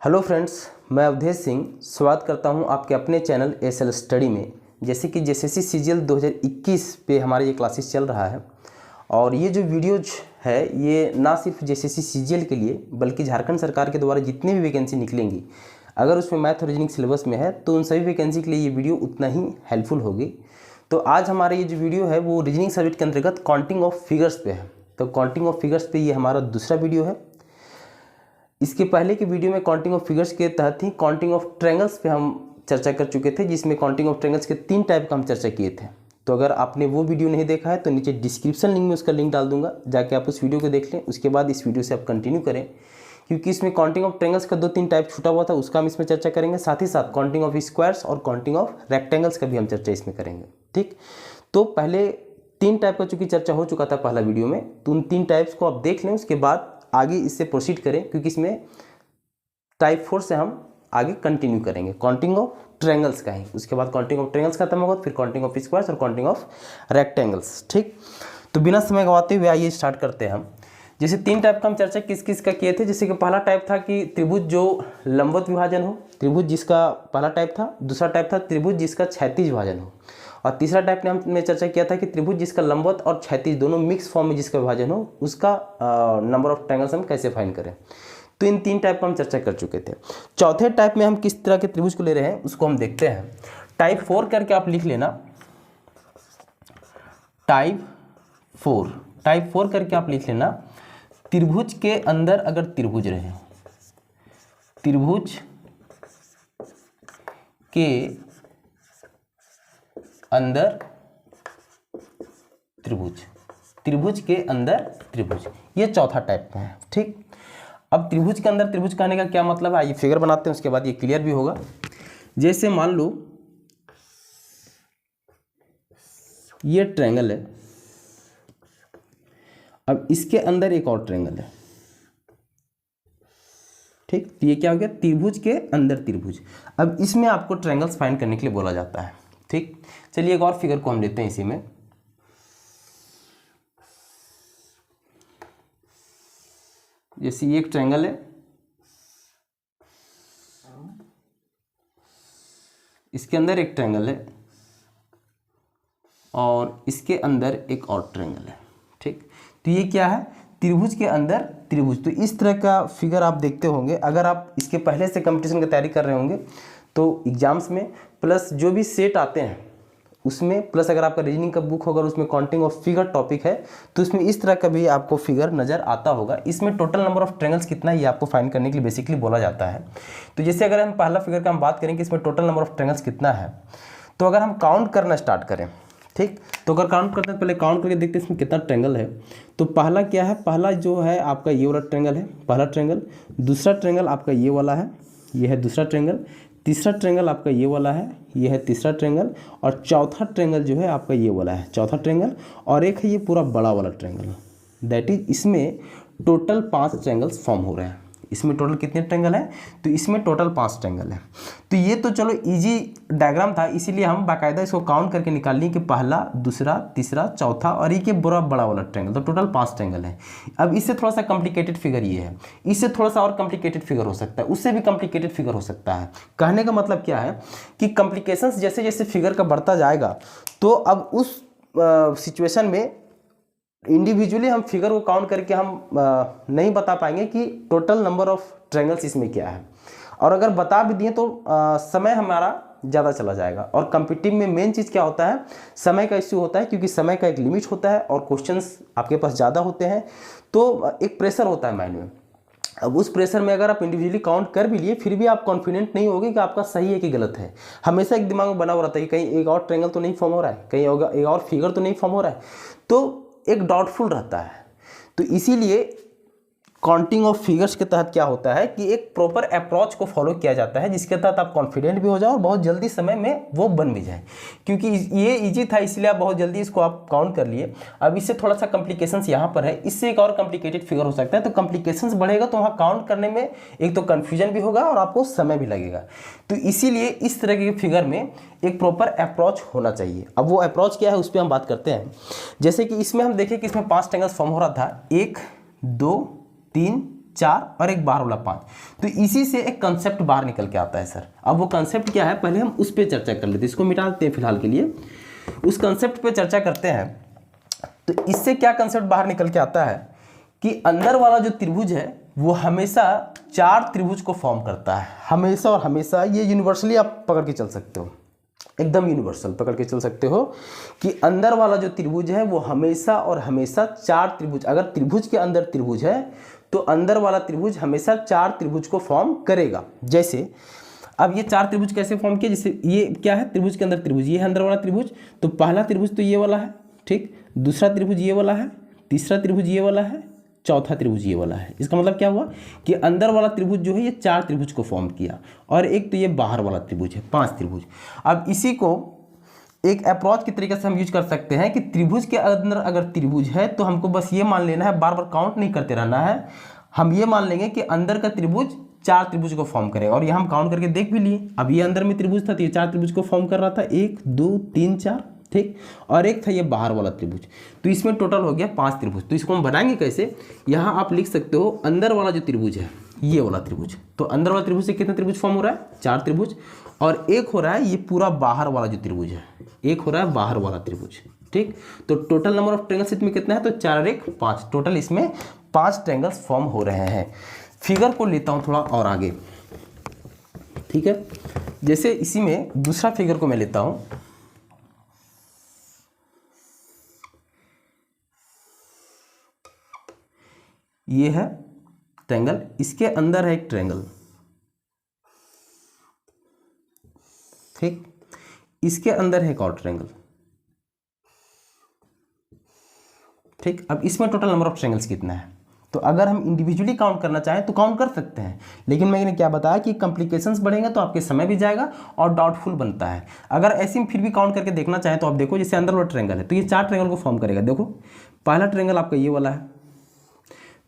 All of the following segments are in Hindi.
हेलो फ्रेंड्स, मैं अवधेश सिंह स्वागत करता हूं आपके अपने चैनल एसएल स्टडी में। जैसे कि जेएसएससी सीजीएल 2021 पे हमारे ये क्लासेस चल रहा है और ये जो वीडियोज है ये ना सिर्फ जेएसएससी सीजीएल के लिए बल्कि झारखंड सरकार के द्वारा जितनी भी वैकेंसी निकलेंगी, अगर उसमें मैथ और रीजनिंग सिलेबस में है तो उन सभी वैकेंसी के लिए ये वीडियो उतना ही हेल्पफुल होगी। तो आज हमारा ये जो वीडियो है वो रीजनिंग सब्जेक्ट के अंतर्गत काउंटिंग ऑफ फिगर्स पे है। तो काउंटिंग ऑफ फिगर्स पे ये हमारा दूसरा वीडियो है। इसके पहले के वीडियो में काउंटिंग ऑफ फिगर्स के तहत ही काउंटिंग ऑफ ट्रायंगल्स पे हम चर्चा कर चुके थे, जिसमें काउंटिंग ऑफ ट्रायंगल्स के 3 टाइप का हम चर्चा किए थे। तो अगर आपने वो वीडियो नहीं देखा है तो नीचे डिस्क्रिप्शन लिंक में उसका लिंक डाल दूंगा, जाके आप उस वीडियो को देख लें। उसके बाद इस वीडियो से आप कंटिन्यू करें, क्योंकि इसमें काउंटिंग ऑफ ट्रायंगल्स का 2-3 टाइप छूटा हुआ था, उसका हम इसमें चर्चा करेंगे। साथ ही साथ काउंटिंग ऑफ स्क्वायर्स और काउंटिंग ऑफ रेक्टेंगल्स का भी हम चर्चा इसमें करेंगे। ठीक, तो पहले 3 टाइप का चूंकि चर्चा हो चुका था पहला वीडियो में, तो उन 3 टाइप्स को आप देख लें, उसके बाद आगे इससे प्रोसीड करें, क्योंकि इसमें टाइप 4 से हम आगे कंटिन्यू करेंगे काउंटिंग ऑफ ट्रायंगल्स का ही। उसके बाद काउंटिंग ऑफ ट्रायंगल्स खत्म होगा, फिर काउंटिंग ऑफ स्क्वायर्स और काउंटिंग ऑफ रेक्टेंगल्स। ठीक, तो बिना समय गवाते हुए आइए स्टार्ट करते हैं हम। जैसे 3 टाइप का हम चर्चा किस किस का किए थे। जैसे कि पहला टाइप था कि त्रिभुज जो लंबवत विभाजन हो, त्रिभुज जिसका पहला टाइप था। दूसरा टाइप था त्रिभुज जिसका क्षैतिज विभाजन हो, और तीसरा टाइप ने हमने चर्चा किया था कि त्रिभुज जिसका लंबवत और क्षैतिज दोनों मिक्स फॉर्म में जिसका विभाजन हो, उसका नंबर ऑफ ट्रायंगल्स हम कैसे फाइंड करें। तो इन 3 टाइप का हम चर्चा कर चुके थे। चौथे टाइप में हम किस तरह के त्रिभुज को ले रहे हैं उसको हम देखते हैं। टाइप 4 करके आप लिख लेना, टाइप 4 करके आप लिख लेना। त्रिभुज के अंदर अगर त्रिभुज रहे, त्रिभुज के अंदर त्रिभुज, त्रिभुज के अंदर त्रिभुज, ये चौथा टाइप का है। ठीक, अब त्रिभुज के अंदर त्रिभुज कहने का क्या मतलब है, आइए फिगर बनाते हैं, उसके बाद ये क्लियर भी होगा। जैसे मान लो ये ट्रायंगल है, अब इसके अंदर एक और ट्रायंगल है। ठीक, तो ये क्या हो गया, त्रिभुज के अंदर त्रिभुज। अब इसमें आपको ट्रायंगल्स फाइंड करने के लिए बोला जाता है। ठीक, चलिए एक और फिगर को हम लेते हैं इसी में। जैसे ये एक ट्रायंगल है, इसके अंदर एक ट्रायंगल है और इसके अंदर एक और ट्रायंगल है। ठीक, तो ये क्या है, त्रिभुज के अंदर त्रिभुज। तो इस तरह का फिगर आप देखते होंगे। अगर आप इसके पहले से कंपटीशन की तैयारी कर रहे होंगे तो एग्जाम्स में प्लस जो भी सेट आते हैं उसमें, प्लस अगर आपका रीजनिंग का बुक होगा और उसमें काउंटिंग ऑफ फिगर टॉपिक है तो इसमें इस तरह का भी आपको फिगर नजर आता होगा। इसमें टोटल नंबर ऑफ ट्रायंगल्स कितना है ये आपको फाइंड करने के लिए बेसिकली बोला जाता है। तो जैसे अगर हम पहला फिगर का हम बात करें कि इसमें टोटल नंबर ऑफ ट्रायंगल्स कितना है, तो अगर हम काउंट करना स्टार्ट करें, ठीक, तो अगर काउंट करते हैं, पहले काउंट करके देखते हैं इसमें कितना ट्रायंगल है। तो पहला क्या है, पहला जो है आपका ये वाला ट्रायंगल है, पहला ट्रायंगल। दूसरा ट्रायंगल आपका ये वाला है, ये है दूसरा ट्रायंगल। तीसरा ट्रायंगल आपका ये वाला है, ये है तीसरा ट्रायंगल। और चौथा ट्रायंगल जो है आपका ये वाला है, चौथा ट्रायंगल। और एक है ये पूरा बड़ा वाला ट्रायंगल। दैट इज इसमें टोटल 5 ट्रायंगल्स फॉर्म हो रहे हैं। इसमें टोटल कितने ट्रायंगल हैं, तो इसमें टोटल 5 ट्रायंगल है। तो ये तो चलो इजी डायग्राम था, इसीलिए हम बाकायदा इसको काउंट करके निकाल लिए कि पहला, दूसरा, तीसरा, चौथा और ये बड़ा वाला ट्रायंगल, तो टोटल 5 ट्रायंगल है। अब इससे थोड़ा सा कॉम्प्लिकेटेड फिगर ये है, इससे थोड़ा सा और कॉम्प्लिकेटेड फिगर हो सकता है, उससे भी कॉम्प्लिकेटेड फिगर हो सकता है। कहने का मतलब क्या है कि कॉम्प्लिकेशंस जैसे जैसे फिगर का बढ़ता जाएगा तो अब उस सिचुएशन में इंडिविजुअली हम फिगर को काउंट करके हम नहीं बता पाएंगे कि टोटल नंबर ऑफ ट्रायंगल्स इसमें क्या है। और अगर बता भी दिए तो समय हमारा ज़्यादा चला जाएगा। और कॉम्पिटिटिव में मेन चीज़ क्या होता है, समय का इश्यू होता है, क्योंकि समय का एक लिमिट होता है और क्वेश्चंस आपके पास ज़्यादा होते हैं, तो एक प्रेशर होता है माइंड में। अब उस प्रेशर में अगर आप इंडिविजुअली काउंट कर भी लिए फिर भी आप कॉन्फिडेंट नहीं होगे कि आपका सही है कि गलत है। हमेशा एक दिमाग में बना हुआ रहता है कि कहीं एक और ट्रायंगल तो नहीं फॉर्म हो रहा है, कहीं एक और फिगर तो नहीं फॉर्म हो रहा है, तो एक डाउटफुल रहता है। तो इसीलिए काउंटिंग ऑफ फिगर्स के तहत क्या होता है कि एक प्रॉपर अप्रोच को फॉलो किया जाता है, जिसके तहत आप कॉन्फिडेंट भी हो जाओ और बहुत जल्दी समय में वो बन भी जाए। क्योंकि ये इजी था इसलिए आप बहुत जल्दी इसको आप काउंट कर लिए। अब इससे थोड़ा सा कॉम्प्लिकेशंस यहाँ पर है, इससे एक और कॉम्प्लिकेटेड फिगर हो सकता है। तो कॉम्प्लिकेशंस बढ़ेगा तो वहाँ काउंट करने में एक तो कन्फ्यूजन भी होगा और आपको समय भी लगेगा। तो इसीलिए इस तरह के फिगर में एक प्रॉपर अप्रोच होना चाहिए। अब वो अप्रोच क्या है उस पर हम बात करते हैं। जैसे कि इसमें हम देखें कि इसमें 5 ट्रायंगल्स फॉर्म हो रहा था, 1, 2, 3, 4 और एक बाहर वाला 5। तो इसी से एक कंसेप्ट बाहर निकल के आता है सर। अब वो कंसेप्ट क्या है, पहले हम उस पर चर्चा कर लेते हैं, इसको मिटा देते हैं फिलहाल के लिए, उस कंसेप्ट पे चर्चा करते हैं। तो इससे क्या कंसेप्ट बाहर निकल के आता है कि अंदर वाला जो त्रिभुज है वो हमेशा 4 त्रिभुज को फॉर्म करता है, हमेशा और हमेशा। ये यूनिवर्सली आप पकड़ के चल सकते हो, एकदम यूनिवर्सल पकड़ के चल सकते हो कि अंदर वाला जो त्रिभुज है वो हमेशा और हमेशा 4 त्रिभुज, अगर त्रिभुज के अंदर त्रिभुज है तो अंदर वाला त्रिभुज हमेशा 4 त्रिभुज को फॉर्म करेगा। जैसे अब ये 4 त्रिभुज कैसे फॉर्म किए, जैसे ये क्या है, त्रिभुज के अंदर त्रिभुज, ये है अंदर वाला त्रिभुज। तो पहला त्रिभुज तो ये वाला है, ठीक, दूसरा त्रिभुज ये वाला है, तीसरा त्रिभुज ये वाला है, चौथा त्रिभुज ये वाला है। इसका मतलब क्या हुआ कि अंदर वाला त्रिभुज जो है ये 4 त्रिभुज को फॉर्म किया, और एक तो ये बाहर वाला त्रिभुज है 5 त्रिभुज। अब इसी को एक अप्रोच के तरीके से हम यूज कर सकते हैं कि त्रिभुज के अंदर अगर त्रिभुज है तो हमको बस ये मान लेना है, बार बार काउंट नहीं करते रहना है। हम ये मान लेंगे कि अंदर का त्रिभुज 4 त्रिभुज को फॉर्म करेगा, और ये हम काउंट करके देख भी लिए। अब ये अंदर में त्रिभुज था तो ये 4 त्रिभुज को फॉर्म कर रहा था, 1 2 3 4, ठीक, और एक था ये बाहर वाला त्रिभुज। तो इसमें टोटल हो गया 5 त्रिभुज। तो इसको हम बनाएंगे कैसे, यहाँ आप लिख सकते हो अंदर वाला जो त्रिभुज है ये वाला त्रिभुज, तो अंदर वाला त्रिभुज से कितना त्रिभुज फॉर्म हो रहा है, 4 त्रिभुज, और एक हो रहा है ये पूरा बाहर वाला जो त्रिभुज है, एक हो रहा है बाहर वाला त्रिभुज, ठीक। तो टोटल नंबर ऑफ ट्रायंगल्स इसमें कितना है, तो 4 और 1 5, टोटल इसमें 5 ट्रायंगल्स फॉर्म हो रहे हैं। फिगर को लेता हूँ थोड़ा और आगे, ठीक है। जैसे इसी में दूसरा फिगर को मैं लेता हूँ, ये है ट्रायंगल, इसके अंदर है एक ट्रायंगल, ठीक, इसके अंदर है एक और ट्रायंगल, ठीक। अब इसमें टोटल नंबर ऑफ ट्रायंगल्स कितना है, तो अगर हम इंडिविजुअली काउंट करना चाहें तो काउंट कर सकते हैं, लेकिन मैंने क्या बताया कि कॉम्प्लिकेशंस बढ़ेंगे तो आपके समय भी जाएगा और डाउटफुल बनता है। अगर ऐसे में फिर भी काउंट करके देखना चाहें तो आप देखो, जैसे अंदर वाला ट्रायंगल है तो ये 4 ट्रायंगल को फॉर्म करेगा। देखो पहला ट्रायंगल आपका ये वाला है,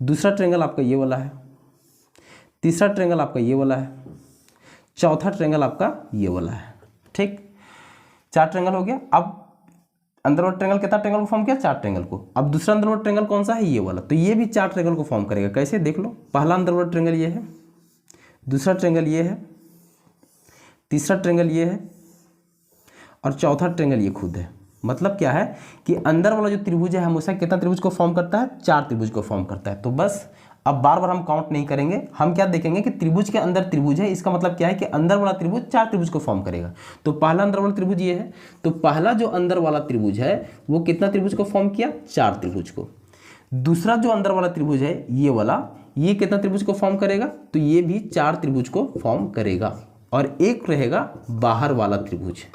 दूसरा ट्रायंगल आपका ये वाला है, तीसरा ट्रायंगल आपका ये वाला है, चौथा ट्रायंगल आपका ये वाला है, ठीक। 4 ट्रायंगल हो गया। अब अंदर वाला ट्रायंगल कितना ट्रायंगल को फॉर्म किया, 4 ट्रायंगल को। अब दूसरा अंदर वाला ट्रायंगल कौन सा है, ये वाला, तो ये भी 4 ट्रायंगल को फॉर्म करेगा। कैसे, देख लो, पहला अंदर वाला ट्रायंगल ये है, दूसरा ट्रायंगल ये है, तीसरा ट्रायंगल ये है, और चौथा ट्रायंगल ये खुद है। मतलब क्या है कि अंदर वाला जो त्रिभुज है हमेशा कितना त्रिभुज को फॉर्म करता है, 4 त्रिभुज को फॉर्म करता है। तो बस अब बार बार हम काउंट नहीं करेंगे, हम क्या देखेंगे कि त्रिभुज के अंदर त्रिभुज है, इसका मतलब क्या है कि अंदर वाला त्रिभुज 4 त्रिभुज को फॉर्म करेगा। तो पहला अंदर वाला त्रिभुज ये है, तो पहला जो अंदर वाला त्रिभुज है वो कितना त्रिभुज को फॉर्म किया, 4 त्रिभुज को। दूसरा जो अंदर वाला त्रिभुज है ये वाला, ये कितना त्रिभुज को फॉर्म करेगा, तो ये भी 4 त्रिभुज को फॉर्म करेगा, और एक रहेगा बाहर वाला त्रिभुज।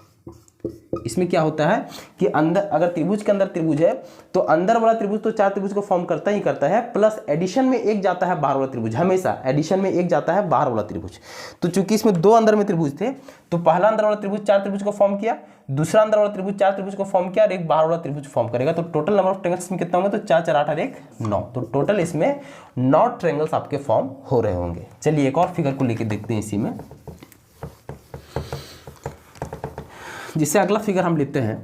इसमें क्या होता है कि अंदर अगर त्रिभुज के अंदर त्रिभुज है तो अंदर वाला त्रिभुज तो 4 त्रिभुज को फॉर्म करता ही करता है, प्लस एडिशन में एक जाता है बाहर वाला त्रिभुज, हमेशा एडिशन में एक जाता है बाहर वाला त्रिभुज। तो चूंकि इसमें 2 अंदर में त्रिभुज थे तो पहला अंदर वाला त्रिभुज 4 त्रिभुज को फॉर्म किया, दूसरा अंदर वाला त्रिभुज 4 त्रिभुज को फॉर्म किया, और एक बाहर वाला त्रिभुज फॉर्म करेगा। तो टोटल नंबर ऑफ ट्रायंगल्स में कितना होंगे, तो 4 4 8 और 1 9, तो टोटल इसमें 9 ट्रायंगल्स आपके फॉर्म हो रहे होंगे। चलिए एक और फिगर को लेकर देखते हैं इसी में, जिससे अगला फिगर हम लेते हैं।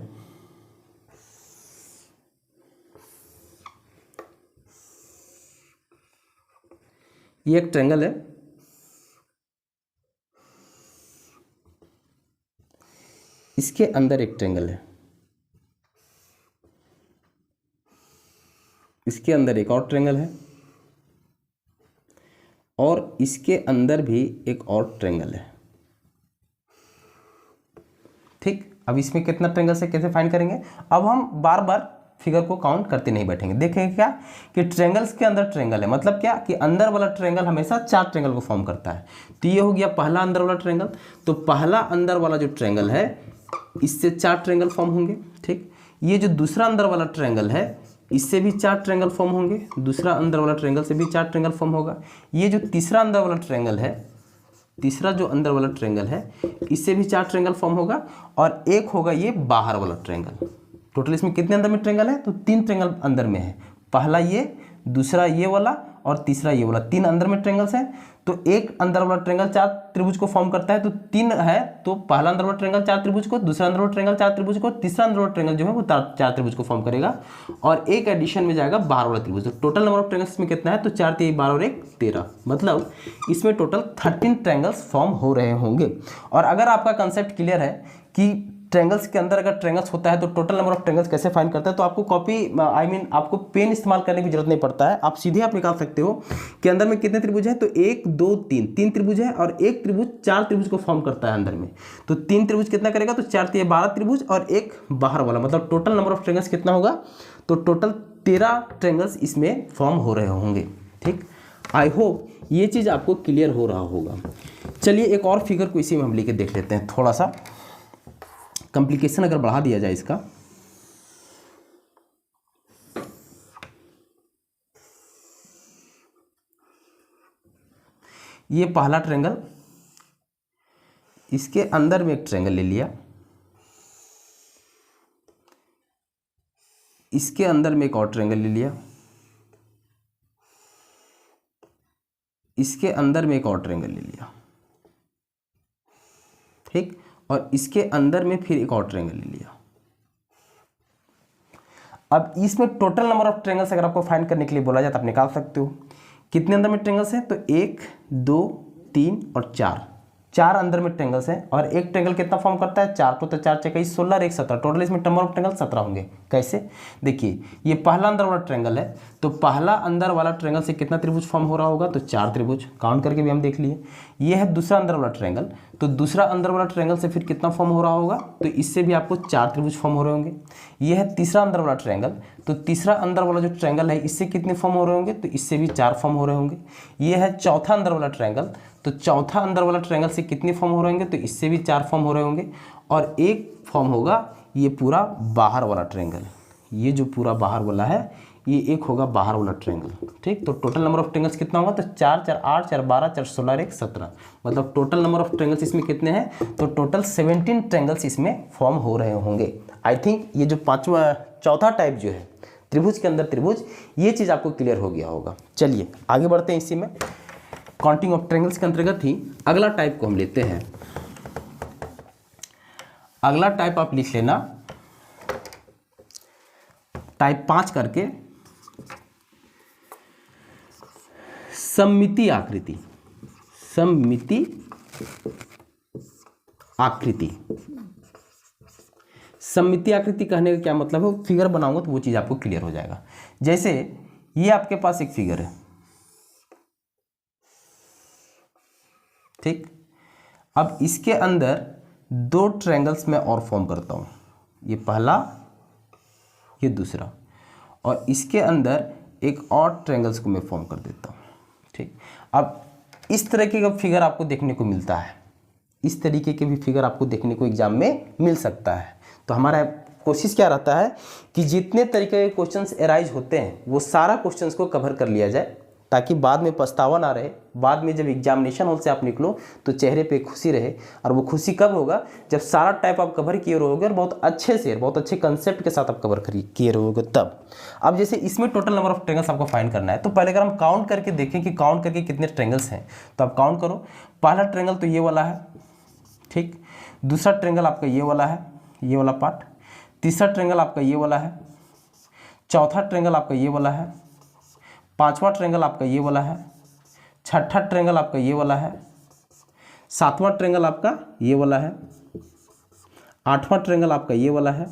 ये एक ट्रायंगल है, इसके अंदर एक ट्रायंगल है, इसके अंदर एक और ट्रायंगल है, और इसके अंदर भी एक और ट्रायंगल है, ठीक। अब इसमें कितना ट्रायंगल से कैसे फाइंड करेंगे, अब हम बार बार फिगर को काउंट करते नहीं बैठेंगे। देखेंगे क्या कि ट्रायंगल्स के अंदर ट्रायंगल है, मतलब क्या कि अंदर वाला ट्रायंगल हमेशा 4 ट्रायंगल को फॉर्म करता है। तो ये हो गया पहला अंदर वाला ट्रायंगल, तो पहला अंदर वाला जो ट्रायंगल है इससे 4 ट्रायंगल फॉर्म होंगे, ठीक। ये जो दूसरा अंदर वाला ट्रायंगल है इससे भी 4 ट्रायंगल फॉर्म होंगे, दूसरा अंदर वाला ट्रायंगल से भी 4 ट्रायंगल फॉर्म होगा। ये जो तीसरा अंदर वाला ट्रायंगल है, तीसरा जो अंदर वाला ट्रायंगल है इससे भी 4 ट्रायंगल फॉर्म होगा, और एक होगा ये बाहर वाला ट्रायंगल। टोटल इसमें कितने अंदर में ट्रायंगल है, तो 3 ट्रायंगल अंदर में है, पहला ये, दूसरा ये वाला और तीसरा ये वाला, 3 अंदर में ट्रायंगल्स हैं। तो एक अंदर वाला ट्रायंगल 4 त्रिभुज को फॉर्म करता है, तो 3 है, तो पहला अंदर वाला ट्रायंगल 4 त्रिभुज को, दूसरा अंदर वाला ट्रायंगल 4 त्रिभुज को, तीसरा अंदर वाला ट्रायंगल जो है वो 4 त्रिभुज को फॉर्म करेगा, और एक एडिशन में जाएगा बाहर वाला त्रिभुज। तो टोटल नंबर ऑफ ट्रायंगल्स में कितना है, तो 4 3 12 और 1 13, मतलब इसमें टोटल 13 ट्रायंगल्स फॉर्म हो रहे होंगे। और अगर आपका कंसेप्ट क्लियर है कि ट्रायंगल्स के अंदर अगर ट्रायंगल्स होता है तो टोटल नंबर ऑफ ट्रायंगल्स कैसे फाइंड करता है, तो आपको आपको पेन इस्तेमाल करने की जरूरत नहीं पड़ता है, आप सीधे आप निकाल सकते हो कि अंदर में कितने त्रिभुज है। तो 1 2 3 त्रिभुज है, और एक त्रिभुज 4 त्रिभुज को फॉर्म करता है अंदर में। तो 3 त्रिभुज कितना करेगा, तो 4 3 12 त्रिभुज और एक बाहर वाला, मतलब टोटल नंबर ऑफ ट्रायंगल्स कितना होगा, तो टोटल 13 ट्रायंगल्स इसमें फॉर्म हो रहे होंगे। ठीक, आई होप ये चीज़ आपको क्लियर हो रहा होगा। चलिए एक और फिगर को इसी में हम लेके देख लेते हैं, थोड़ा सा कॉम्प्लिकेशन अगर बढ़ा दिया जाए इसका। ये पहला ट्रायंगल, इसके अंदर में एक ट्रायंगल ले लिया, इसके अंदर में एक और ट्रायंगल ले लिया, इसके अंदर में एक और ट्रायंगल ले लिया, ठीक, और इसके अंदर में फिर एक और ट्रायंगल ले लिया। अब इसमें टोटल नंबर ऑफ ट्रायंगल्स अगर आपको फाइंड करने के लिए बोला जाए तो आप निकाल सकते हो। कितने अंदर में ट्रायंगल्स हैं, तो 1 2 3 और 4 अंदर में ट्रायंगल्स हैं, और एक ट्रायंगल कितना फॉर्म करता है, 4 तो 4 4 16 और 1 17, टोटल इसमें नंबर ऑफ ट्रायंगल 17 होंगे। कैसे, देखिए ये पहला अंदर वाला ट्रायंगल है, तो पहला अंदर वाला ट्रायंगल से कितना त्रिभुज फॉर्म हो रहा होगा, तो 4 त्रिभुज, काउंट करके भी हम देख लिए। ये है दूसरा अंदर वाला ट्रायंगल, तो दूसरा अंदर वाला ट्रायंगल से फिर कितना फॉर्म हो रहा होगा, तो इससे भी आपको 4 त्रिभुज फॉर्म हो रहे होंगे। ये है तीसरा अंदर वाला ट्रायंगल, तो तीसरा अंदर वाला जो ट्रायंगल है इससे कितने फॉर्म हो रहे होंगे, तो इससे भी 4 फॉर्म हो रहे होंगे। ये है चौथा अंदर वाला ट्रायंगल, तो चौथा अंदर वाला ट्रायंगल से कितने फॉर्म हो रहे होंगे, तो इससे भी 4 फॉर्म हो रहे होंगे। और एक फॉर्म होगा ये पूरा बाहर वाला ट्रायंगल, ये जो पूरा बाहर वाला है ये एक होगा बाहर वाला ट्रायंगल। ठीक, तो टोटल नंबर ऑफ ट्रायंगल्स कितना होगा, तो 4 4 8 4 12 4 16 और 1 17, मतलब टोटल नंबर ऑफ ट्रायंगल्स इसमें कितने हैं, तो टोटल 17 ट्रायंगल्स इसमें फॉर्म हो रहे होंगे। आई थिंक ये जो चौथा टाइप जो है त्रिभुज के अंदर त्रिभुज, ये चीज़ आपको क्लियर हो गया होगा। चलिए आगे बढ़ते हैं, इसी में काउंटिंग ऑफ ट्रायंगल्स के अंतर्गत ही अगला टाइप को हम लेते हैं। अगला टाइप आप लिख लेना टाइप 5 करके, सममिति आकृति। सममिति आकृति, सममिति आकृति कहने का क्या मतलब है, फिगर बनाऊंगा तो वो चीज आपको क्लियर हो जाएगा। जैसे ये आपके पास एक फिगर है, ठीक, अब इसके अंदर 2 ट्रायंगल्स मैं और फॉर्म करता हूं, ये पहला ये दूसरा, और इसके अंदर एक और ट्रायंगल्स को मैं फॉर्म कर देता हूँ। ठीक, अब इस तरीके का फिगर आपको देखने को मिलता है, इस तरीके के भी फिगर आपको देखने को एग्जाम में मिल सकता है। तो हमारा कोशिश क्या रहता है कि जितने तरीके के क्वेश्चंस एराइज होते हैं वो सारा क्वेश्चंस को कवर कर लिया जाए, ताकि बाद में पछतावा ना रहे। बाद में जब एग्जामिनेशन हॉल से आप निकलो तो चेहरे पे खुशी रहे, और वो खुशी कब होगा, जब सारा टाइप आप कवर किए रहोगे और बहुत अच्छे से, बहुत अच्छे कंसेप्ट के साथ आप कवर किए रहोगे तब। अब जैसे इसमें टोटल नंबर ऑफ ट्रायंगल्स आपको फाइंड करना है, तो पहले अगर हम काउंट करके देखें कि काउंट करके कितने ट्रायंगल्स हैं, तो आप काउंट करो। पहला ट्रायंगल तो ये वाला है, ठीक, दूसरा ट्रायंगल आपका ये वाला है, ये वाला पार्ट, तीसरा ट्रायंगल आपका ये वाला है, चौथा ट्रायंगल आपका ये वाला है, पांचवा ट्रायंगल आपका ये वाला है, छठा ट्रायंगल आपका ये वाला है, सातवां ट्रायंगल आपका ये वाला है, आठवां ट्रायंगल आपका ये वाला है,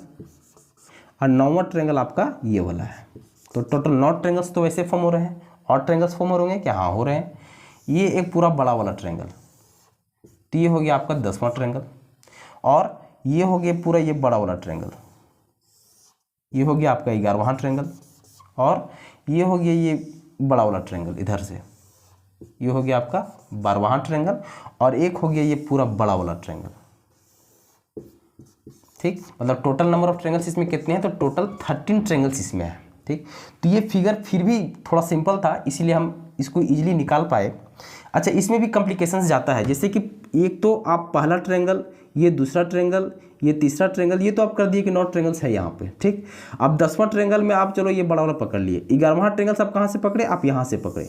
और नौवां ट्रायंगल आपका ये वाला है। तो टोटल 9 ट्रायंगल्स तो वैसे फॉर्म हो रहे हैं, और ट्रायंगल्स फॉर्म हो रहे हैं क्या, हाँ हो रहे हैं। ये एक पूरा बड़ा वाला ट्रायंगल, तो ये हो गया आपका 10वां ट्रायंगल, और ये हो गया पूरा ये बड़ा वाला ट्रायंगल, ये हो गया आपका 11वां ट्रायंगल, और ये हो गया ये बड़ा वाला ट्रायंगल इधर से, ये हो गया आपका 12वां ट्रायंगल, और एक हो गया ये पूरा बड़ा वाला ट्रायंगल। ठीक, मतलब टोटल नंबर ऑफ ट्रायंगल्स इसमें कितने हैं, तो टोटल 13 ट्रायंगल्स इसमें है। ठीक। तो ये फिगर फिर भी थोड़ा सिंपल था, इसीलिए हम इसको इजीली निकाल पाए। अच्छा, इसमें भी कॉम्प्लिकेशंस जाता है, जैसे कि एक तो आप पहला ट्रायंगल, ये दूसरा ट्रायंगल, ये तीसरा ट्रायंगल, ये तो आप कर दिए कि 9 ट्रायंगल्स है यहाँ पे, ठीक। अब 10वां ट्रायंगल में आप चलो ये बड़ा वाला पकड़ लिए, 11वां ट्रायंगल्स आप कहाँ से पकड़े, आप यहाँ से पकड़े,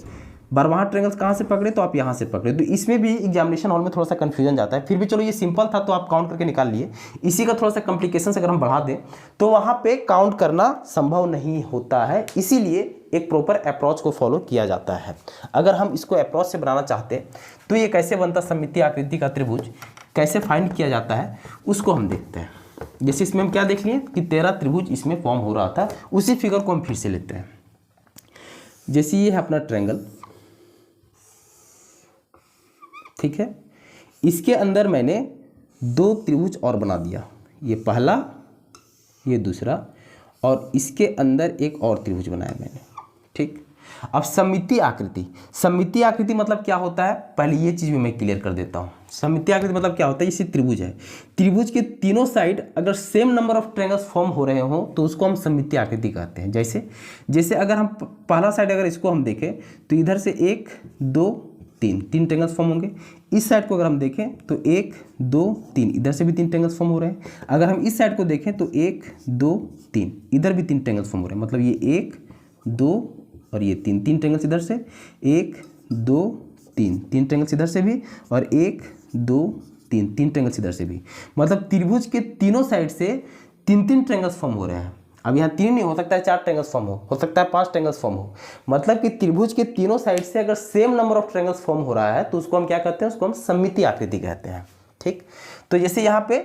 12वां ट्रायंगल्स कहाँ से पकड़े, तो आप यहाँ से पकड़े। तो इसमें भी एग्जामिनेशन हॉल में थोड़ा सा कन्फ्यूजन जाता है, फिर भी चलो ये सिंपल था तो आप काउंट करके निकाल लिए। इसी का थोड़ा सा कॉम्प्लिकेशन अगर हम बढ़ा दें तो वहाँ पे काउंट करना संभव नहीं होता है, इसीलिए एक प्रॉपर अप्रोच को फॉलो किया जाता है। अगर हम इसको अप्रोच से बनाना चाहते तो ये कैसे बनता, सममितीय आकृति का त्रिभुज कैसे फाइंड किया जाता है उसको हम देखते हैं। जैसे इसमें हम क्या देख लिए कि 13 त्रिभुज इसमें फॉर्म हो रहा था, उसी फिगर को हम फिर से लेते हैं। जैसे ये है अपना ट्रायंगल, ठीक है, इसके अंदर मैंने 2 त्रिभुज और बना दिया, ये पहला, ये दूसरा, और इसके अंदर एक और त्रिभुज बनाया मैंने, ठीक। अब सममितीय आकृति, सममितीय आकृति मतलब क्या होता है, पहले ये चीज़ भी मैं क्लियर कर देता हूँ। सममितीय आकृति मतलब क्या होता है, इसी त्रिभुज है, त्रिभुज के तीनों साइड अगर same number of triangles form हो रहे हो तो उसको हम सममितीय आकृति कहते हैं। जैसे अगर हम पहला साइड अगर इसको हम देखें तो इधर से 1 2 3 ट्रायंगल्स फॉर्म होंगे। इस साइड को अगर हम देखें तो 1 2 3, इधर से भी 3 ट्रायंगल्स फॉर्म हो रहे हैं। अगर हम इस साइड को देखें तो 1 2 3, इधर भी 3 ट्रायंगल्स फॉर्म हो रहे हैं, मतलब ये 1 2 और ये 3 ट्रायंगल्स इधर से, 1 2 3 ट्रायंगल्स इधर से भी, और 1 2 3 ट्रायंगल्स इधर से भी। मतलब त्रिभुज के तीनों साइड से 3 ट्रायंगल्स फॉर्म हो रहे हैं। अब यहाँ 3 नहीं हो सकता है, 4 ट्रायंगल्स फॉर्म हो सकता है 5 ट्रायंगल्स फॉर्म हो। मतलब कि त्रिभुज के तीनों साइड से अगर same number of triangles form हो रहा है तो उसको हम क्या कहते हैं, उसको हम सममितीय आकृति कहते हैं, ठीक। तो जैसे यहाँ पे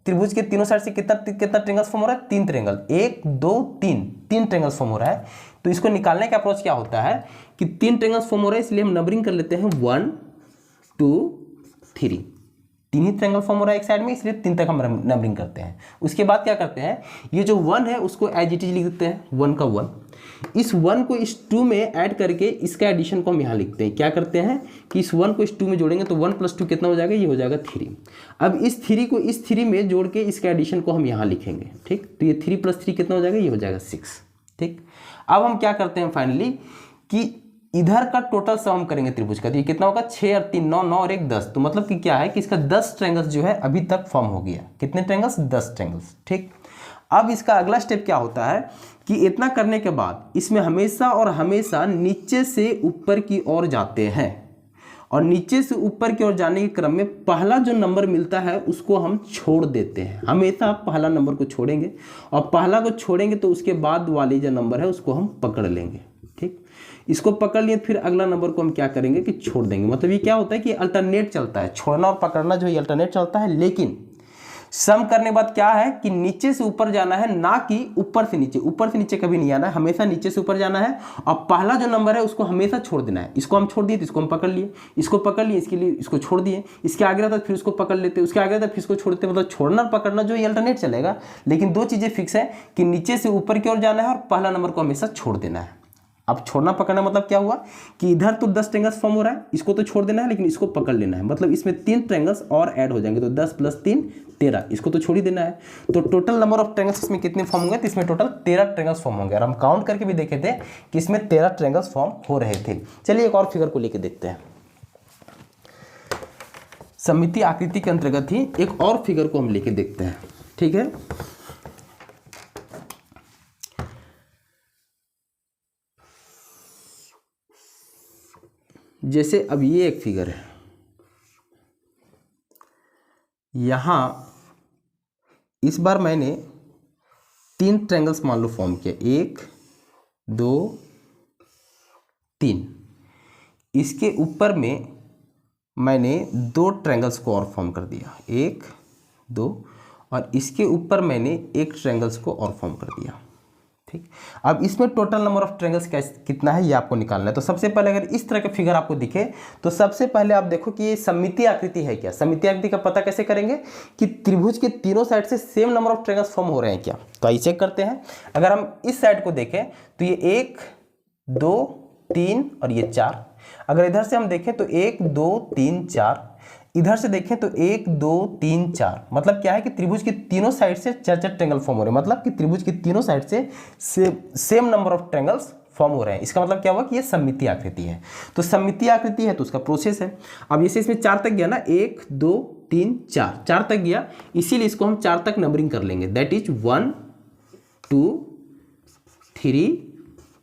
त्रिभुज के तीनों साइड से कितना ट्रायंगल्स फॉर्म हो रहा है, 3 ट्रायंगल, 1 2 3 ट्रायंगल्स फॉर्म हो रहा है। तो इसको निकालने का अप्रोच क्या होता है कि 3 ट्रायंगल्स फॉर्म हो रहा है, इसलिए हम नंबरिंग कर लेते हैं 1 2 3, 3 ही ट्रायंगल फॉर्म हो रहा है एक साइड में, इसलिए 3 तक हम नंबरिंग करते हैं। उसके बाद क्या करते हैं, ये जो 1 है उसको एज इट इज लिख देते हैं, 1 का 1। इस 1 को इस 2 में ऐड करके इसका एडिशन को हम यहाँ लिखते हैं। क्या करते हैं कि इस 1 को इस 2 में जोड़ेंगे तो 1 + 2 कितना हो जाएगा, ये हो जाएगा 3। अब इस 3 को इस 3 में जोड़ के इसका एडिशन को हम यहाँ लिखेंगे, ठीक। तो ये 3 + 3 कितना हो जाएगा, ये हो जाएगा 6, ठीक। अब हम क्या करते हैं फाइनली कि इधर का टोटल सम हम करेंगे त्रिभुज का, तो ये कितना होगा, 6 और 3 9 9 और 1 10। तो मतलब कि क्या है कि इसका 10 ट्रायंगल्स जो है अभी तक फॉर्म हो गया। कितने ट्रायंगल्स, 10 ट्रायंगल्स, ठीक। अब इसका अगला स्टेप क्या होता है कि इतना करने के बाद इसमें हमेशा और हमेशा नीचे से ऊपर की ओर जाते हैं, और नीचे से ऊपर की ओर जाने के क्रम में पहला जो नंबर मिलता है उसको हम छोड़ देते हैं। हमेशा आप पहला नंबर को छोड़ेंगे, और पहला को छोड़ेंगे तो उसके बाद वाली जो नंबर है उसको हम पकड़ लेंगे, ठीक। इसको पकड़ लिए फिर अगला नंबर को हम क्या करेंगे कि छोड़ देंगे। मतलब ये क्या होता है कि अल्टरनेट चलता है, छोड़ना और पकड़ना जो है अल्टरनेट चलता है। लेकिन सम करने के बाद क्या है कि नीचे से ऊपर जाना है, ना कि ऊपर से नीचे। ऊपर से नीचे कभी नहीं आना है, हमेशा नीचे से ऊपर जाना है, और पहला जो नंबर है उसको हमेशा छोड़ देना है। इसको हम छोड़ दिए तो इसको हम पकड़ लिए, इसको पकड़ लिए, इसके लिए इसको छोड़ दिए, इसके आगे रहता फिर उसको पकड़ लेते, उसके आगे रहता फिर इसको छोड़ते। मतलब छोड़ना और पकड़ना जो ये अल्टरनेट चलेगा, लेकिन 2 चीज़ें फिक्स है कि नीचे से ऊपर की ओर जाना है और पहला नंबर को हमेशा छोड़ देना है। अब छोड़ना पकड़ना मतलब क्या हुआ कि इधर तो 10 ट्रायंगल्स फॉर्म हो रहा है, इसको तो छोड़ देना है, लेकिन इसको पकड़ लेना है। मतलब इसमें 3 ट्रायंगल्स और ऐड हो जाएंगे, तो 10 + 3 13, इसको तो छोड़ ही देना है। तो टोटल नंबर ऑफ ट्रायंगल्स इसमें कितने फॉर्म होंगे, तो इसमें टोटल 13 ट्रायंगल्स फॉर्म होंगे। और हम काउंट करके भी देखे थे कि इसमें 13 ट्रायंगल्स फॉर्म हो रहे थे। चलिए एक और फिगर को लेकर देखते हैं। सममितीय आकृति के अंतर्गत ही एक और फिगर को हम लेके देखते हैं, ठीक है। जैसे अब ये एक फिगर है, यहाँ इस बार मैंने 3 ट्रायंगल्स मान लो फॉर्म किया, 1 2 3। इसके ऊपर में मैंने 2 ट्रायंगल्स को और फॉर्म कर दिया, 1 2, और इसके ऊपर मैंने 1 ट्रायंगल्स को और फॉर्म कर दिया, ठीक। अब इसमें टोटल नंबर ऑफ ट्रायंगल्स कितना है ये आपको निकालना है। तो सबसे पहले अगर इस तरह का फिगर आपको दिखे तो सबसे पहले आप देखो कि ये सममितीय आकृति है क्या। सममितीय आकृति का पता कैसे करेंगे कि त्रिभुज के तीनों साइड से same number of triangles form हो रहे हैं क्या। तो आइए चेक करते हैं। अगर हम इस साइड को देखें तो ये 1 2 3 और ये 4। अगर इधर से हम देखें तो 1 2 3 4, इधर से देखें तो 1 2 3 4, मतलब क्या है कि त्रिभुज के तीनों साइड से 4 ट्रायंगल फॉर्म हो रहे हैं, मतलब कि त्रिभुज के तीनों साइड से same number of triangles form हो रहे हैं। इसका मतलब क्या हुआ कि ये सममितीय आकृति है। तो सममितीय आकृति है तो उसका प्रोसेस है। अब जैसे इसमें 4 तक गया ना, 1 2 3 4, 4 तक गया, इसीलिए इसको हम 4 तक नंबरिंग कर लेंगे, दैट इज 1 2 3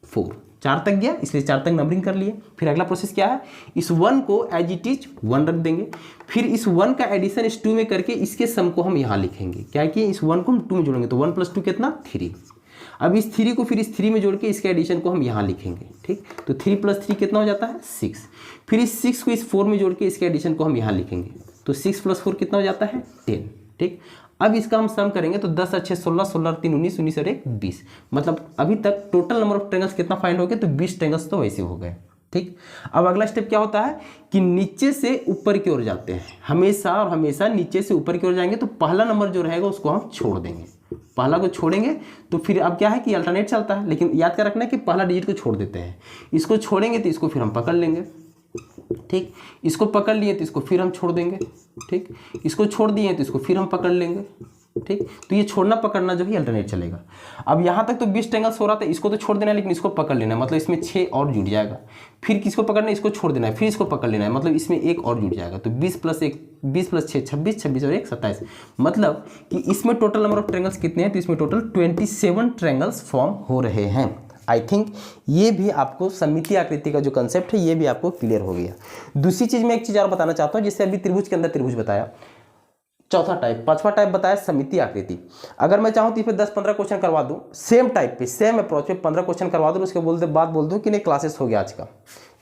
4, 4 तक गया इसलिए 4 तक नंबरिंग कर लिए। फिर अगला प्रोसेस क्या है, इस 1 को एज इट इज 1 रख देंगे, फिर इस 1 का एडिशन इस 2 में करके इसके सम को हम यहाँ लिखेंगे, क्या कि इस 1 को हम 2 में जोड़ेंगे तो 1 + 2 कितना 3। अब इस 3 को फिर इस 3 में जोड़ के इसके एडिशन को हम यहाँ लिखेंगे, ठीक। तो 3 + 3 कितना हो जाता है 6, फिर इस 6 को इस 4 में जोड़ के इसके एडिशन को हम यहाँ लिखेंगे, तो 6 + 4 कितना हो जाता है 10, ठीक। अब इसका हम सम करेंगे तो 10 और 6 16, 16 और 3 19, 19 और 1 20, मतलब अभी तक टोटल नंबर ऑफ ट्रायंगल्स कितना फाइंड हो गया, तो 20 ट्रायंगल्स तो वैसे हो गए, ठीक। अब अगला स्टेप क्या होता है कि नीचे से ऊपर की ओर जाते हैं, हमेशा और हमेशा नीचे से ऊपर की ओर जाएंगे, तो पहला नंबर जो रहेगा उसको हम छोड़ देंगे, पहला को छोड़ेंगे तो फिर अब क्या है कि अल्टरनेट चलता है, लेकिन याद कर रखना है कि पहला डिजिट को छोड़ देते हैं, इसको छोड़ेंगे तो इसको फिर हम पकड़ लेंगे, ठीक। इसको पकड़ लिए तो इसको फिर हम छोड़ देंगे, ठीक। इसको छोड़ दिए तो इसको फिर हम पकड़ लेंगे, ठीक। तो ये छोड़ना पकड़ना जो है अल्टरनेट चलेगा। अब यहाँ तक तो 20 ट्रायंगल्स हो रहा था, इसको तो छोड़ देना है लेकिन इसको पकड़ लेना है, मतलब इसमें 6 और जुड़ जाएगा, फिर किसको पकड़ना है, इसको छोड़ देना है, फिर इसको पकड़ लेना है, मतलब इसमें 1 और जुड़ जाएगा, तो 20 + 1 20 + 6 26, 26 और 1 27, मतलब कि इसमें टोटल नंबर ऑफ ट्रायंगल्स कितने हैं, तो इसमें टोटल 27 ट्रायंगल्स फॉर्म हो रहे हैं। आई थिंक ये भी आपको सममितीय आकृति का जो कंसेप्ट है ये भी आपको क्लियर हो गया। दूसरी चीज मैं एक चीज और बताना चाहता हूँ, जैसे अभी त्रिभुज के अंदर त्रिभुज बताया, चौथा टाइप, पांचवा टाइप बताया सममितीय आकृति। अगर मैं चाहूँ तो इस पर 10-15 क्वेश्चन करवा दूँ, सेम टाइप पे सेम अप्रोच पे 15 क्वेश्चन करवा दूँ, उसके बाद बोल दूँ कि नहीं क्लासेस हो गया आज का,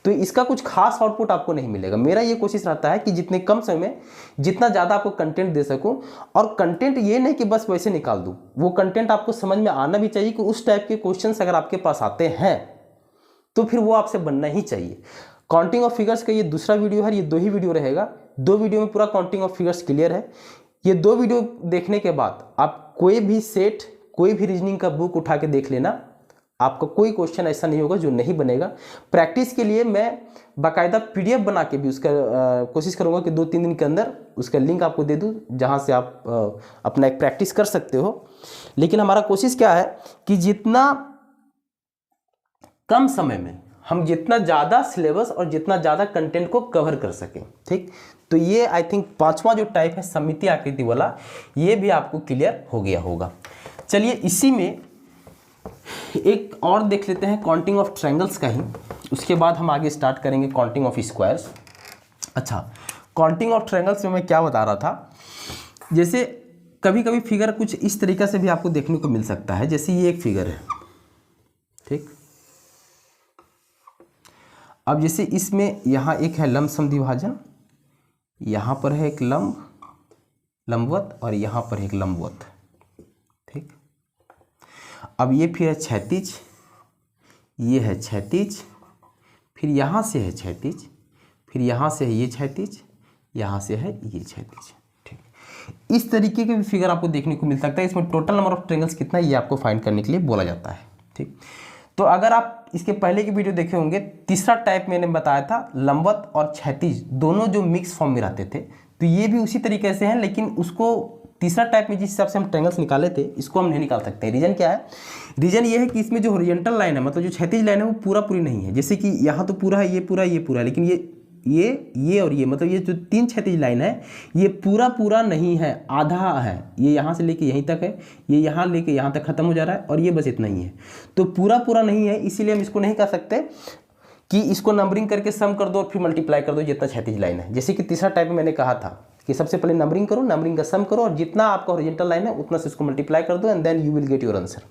तो इसका कुछ खास आउटपुट आपको नहीं मिलेगा। मेरा ये कोशिश रहता है कि जितने कम समय में जितना ज़्यादा आपको कंटेंट दे सकूं, और कंटेंट ये नहीं कि बस वैसे निकाल दूं, वो कंटेंट आपको समझ में आना भी चाहिए कि उस टाइप के क्वेश्चंस अगर आपके पास आते हैं तो फिर वो आपसे बनना ही चाहिए। काउंटिंग ऑफ फिगर्स का ये दूसरा वीडियो है, ये 2 ही वीडियो रहेगा, 2 वीडियो में पूरा काउंटिंग ऑफ फिगर्स क्लियर है। ये 2 वीडियो देखने के बाद आप कोई भी सेट, कोई भी रीजनिंग का बुक उठा के देख लेना, आपका कोई क्वेश्चन ऐसा नहीं होगा जो नहीं बनेगा। प्रैक्टिस के लिए मैं बाकायदा PDF बना के भी उसका कोशिश करूंगा कि 2-3 दिन के अंदर उसका लिंक आपको दे दूं, जहां से आप अपना एक प्रैक्टिस कर सकते हो। लेकिन हमारा कोशिश क्या है कि जितना कम समय में हम जितना ज़्यादा सिलेबस और जितना ज़्यादा कंटेंट को कवर कर सकें, ठीक। तो ये आई थिंक 5वां जो टाइप है सममितीय आकृति वाला, ये भी आपको क्लियर हो गया होगा। चलिए इसी में एक और देख लेते हैं काउंटिंग ऑफ ट्रायंगल्स का ही, उसके बाद हम आगे स्टार्ट करेंगे काउंटिंग ऑफ स्क्वायर्स। अच्छा, काउंटिंग ऑफ ट्रायंगल्स में मैं क्या बता रहा था, जैसे कभी कभी फिगर कुछ इस तरीके से भी आपको देखने को मिल सकता है, जैसे ये एक फिगर है, ठीक। अब जैसे इसमें यहाँ एक है लंब समद्विभाजन, यहाँ पर है एक लंबवत और यहाँ पर है एक लंबवत, ठीक। अब ये फिर है क्षैतिज, ये है क्षैतिज, फिर यहाँ से है क्षैतिज, फिर यहाँ से है ये क्षैतिज, यहाँ से है ये क्षैतिज, ठीक। इस तरीके के भी फिगर आपको देखने को मिल सकता है। इसमें टोटल नंबर ऑफ ट्रायंगल्स कितना है ये आपको फाइंड करने के लिए बोला जाता है, ठीक। तो अगर आप इसके पहले की वीडियो देखे होंगे, तीसरा टाइप मैंने बताया था लंबवत और क्षैतिज दोनों जो मिक्स फॉर्म में रहते थे, तो ये भी उसी तरीके से हैं, लेकिन उसको तीसरा टाइप में जिस हिसाब से हम ट्रायंगल्स निकाले थे इसको हम नहीं निकाल सकते। रीजन क्या है, रीजन ये है कि इसमें जो हॉरिजॉन्टल लाइन है, मतलब जो क्षैतिज लाइन है वो पूरी नहीं है। जैसे कि यहाँ तो पूरा है, ये पूरा है, लेकिन ये और ये, मतलब ये जो 3 क्षैतिज लाइन है ये पूरा नहीं है, आधा है। ये यहाँ से लेके यहीं तक है, ये यहाँ लेके यहाँ तक खत्म हो जा रहा है, और ये बस इतना ही है, तो पूरा नहीं है। इसीलिए हम इसको नहीं कर सकते कि इसको नंबरिंग करके सम कर दो और फिर मल्टीप्लाई कर दो जितना क्षैतिज लाइन है। जैसे कि तीसरा टाइप में मैंने कहा था कि सबसे पहले नंबरिंग करो, नंबरिंग का सम करो, और जितना आपका हॉरिजॉन्टल लाइन है उतना से उसको मल्टीप्लाई कर दो, and then you will get your answer.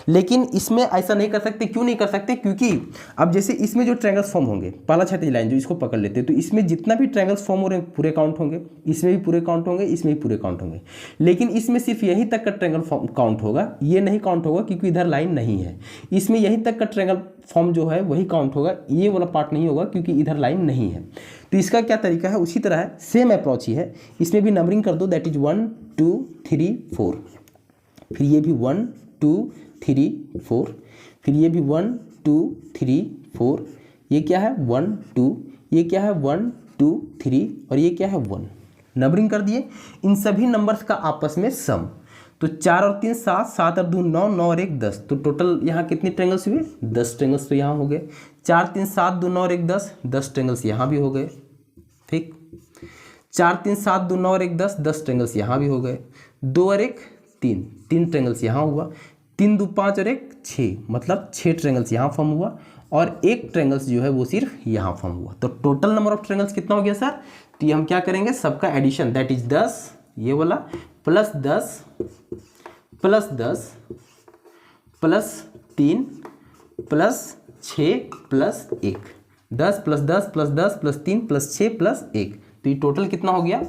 लेकिन इसमें ऐसा नहीं कर सकते। क्यों नहीं कर सकते? क्योंकि अब जैसे इसमें जो ट्रायंगल्स फॉर्म होंगे, पहला क्षैतिज लाइन जो इसको पकड़ लेते हैं, तो इसमें जितना भी ट्रायंगल्स फॉर्म हो रहे हैं पूरे काउंट होंगे, इसमें भी पूरे काउंट होंगे, इसमें भी पूरे काउंट होंगे। लेकिन इसमें सिर्फ यहीं तक का ट्रायंगल काउंट होगा, ये नहीं काउंट होगा क्योंकि इधर लाइन नहीं है। इसमें यहीं तक का ट्रायंगल फॉर्म जो है वही काउंट होगा, ये वाला पार्ट नहीं होगा क्योंकि इधर लाइन नहीं है। तो इसका क्या तरीका है, उसी तरह है, सेम अप्रोच ही है। इसमें भी नंबरिंग कर दो, दैट इज 1 2 3 4, फिर ये भी 1 2 3 4, फिर ये भी 1 2 3 4, ये क्या है 1 2, ये क्या है 1 2 3, और ये क्या है 1। नंबरिंग कर दिए। इन सभी नंबर्स का आपस में सम, तो 4 और 3 7, 7 और 2 9, 9 और 1 10, तो टोटल यहाँ कितने ट्रेंगल्स हुए? 10 ट्रेंगल्स तो यहाँ हो गए। 4 3 7 2 9 और 1 10, 10 ट्रेंगल्स यहाँ भी हो गए। ठीक, 4 3 7 2 9 और 1 10, 10 ट्रेंगल्स यहाँ भी हो गए। 2 और 1 3, 3 ट्रेंगल्स यहाँ हुआ। 3 2 5 और 1 6, मतलब 6 ट्रेंगल्स यहाँ फॉर्म हुआ और 1 ट्रेंगल्स जो है वो सिर्फ यहाँ फॉर्म हुआ। तो टोटल नंबर ऑफ ट्रेंगल्स कितना हो गया सर? तो ये हम क्या करेंगे, सबका एडिशन, दैट इज 10 ये वाला plus 10 plus 10 plus 3 plus 6 plus 1, 10 plus 10 plus 10 plus 3 plus 6 plus 1, तो ये टोटल कितना हो गया?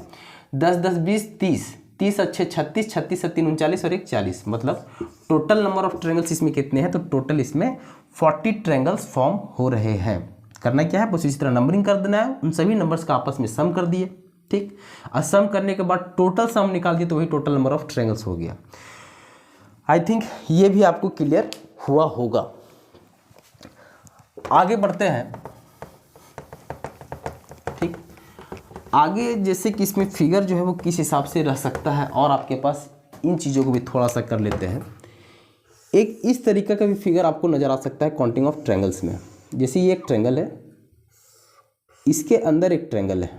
10 10 20 30, 30 अच्छे 36, 36 से 3 39 और 1 40, मतलब टोटल नंबर ऑफ ट्रेंगल्स इसमें कितने हैं? तो टोटल इसमें 40 ट्रेंगल्स फॉर्म हो रहे हैं। करना क्या है, बस इसी तरह नंबरिंग कर देना है, उन सभी नंबर्स का आपस में सम कर दिए। ठीक, और सम करने के बाद टोटल सम निकाल दिए तो वही टोटल नंबर ऑफ ट्रेंगल्स हो गया। आई थिंक ये भी आपको क्लियर हुआ होगा। आगे बढ़ते हैं। ठीक, आगे जैसे कि इसमें फिगर जो है वो किस हिसाब से रह सकता है और आपके पास इन चीज़ों को भी थोड़ा सा कर लेते हैं। एक इस तरीके का भी फिगर आपको नज़र आ सकता है काउंटिंग ऑफ ट्रायंगल्स में। जैसे ये एक ट्रायंगल है, इसके अंदर एक ट्रायंगल है।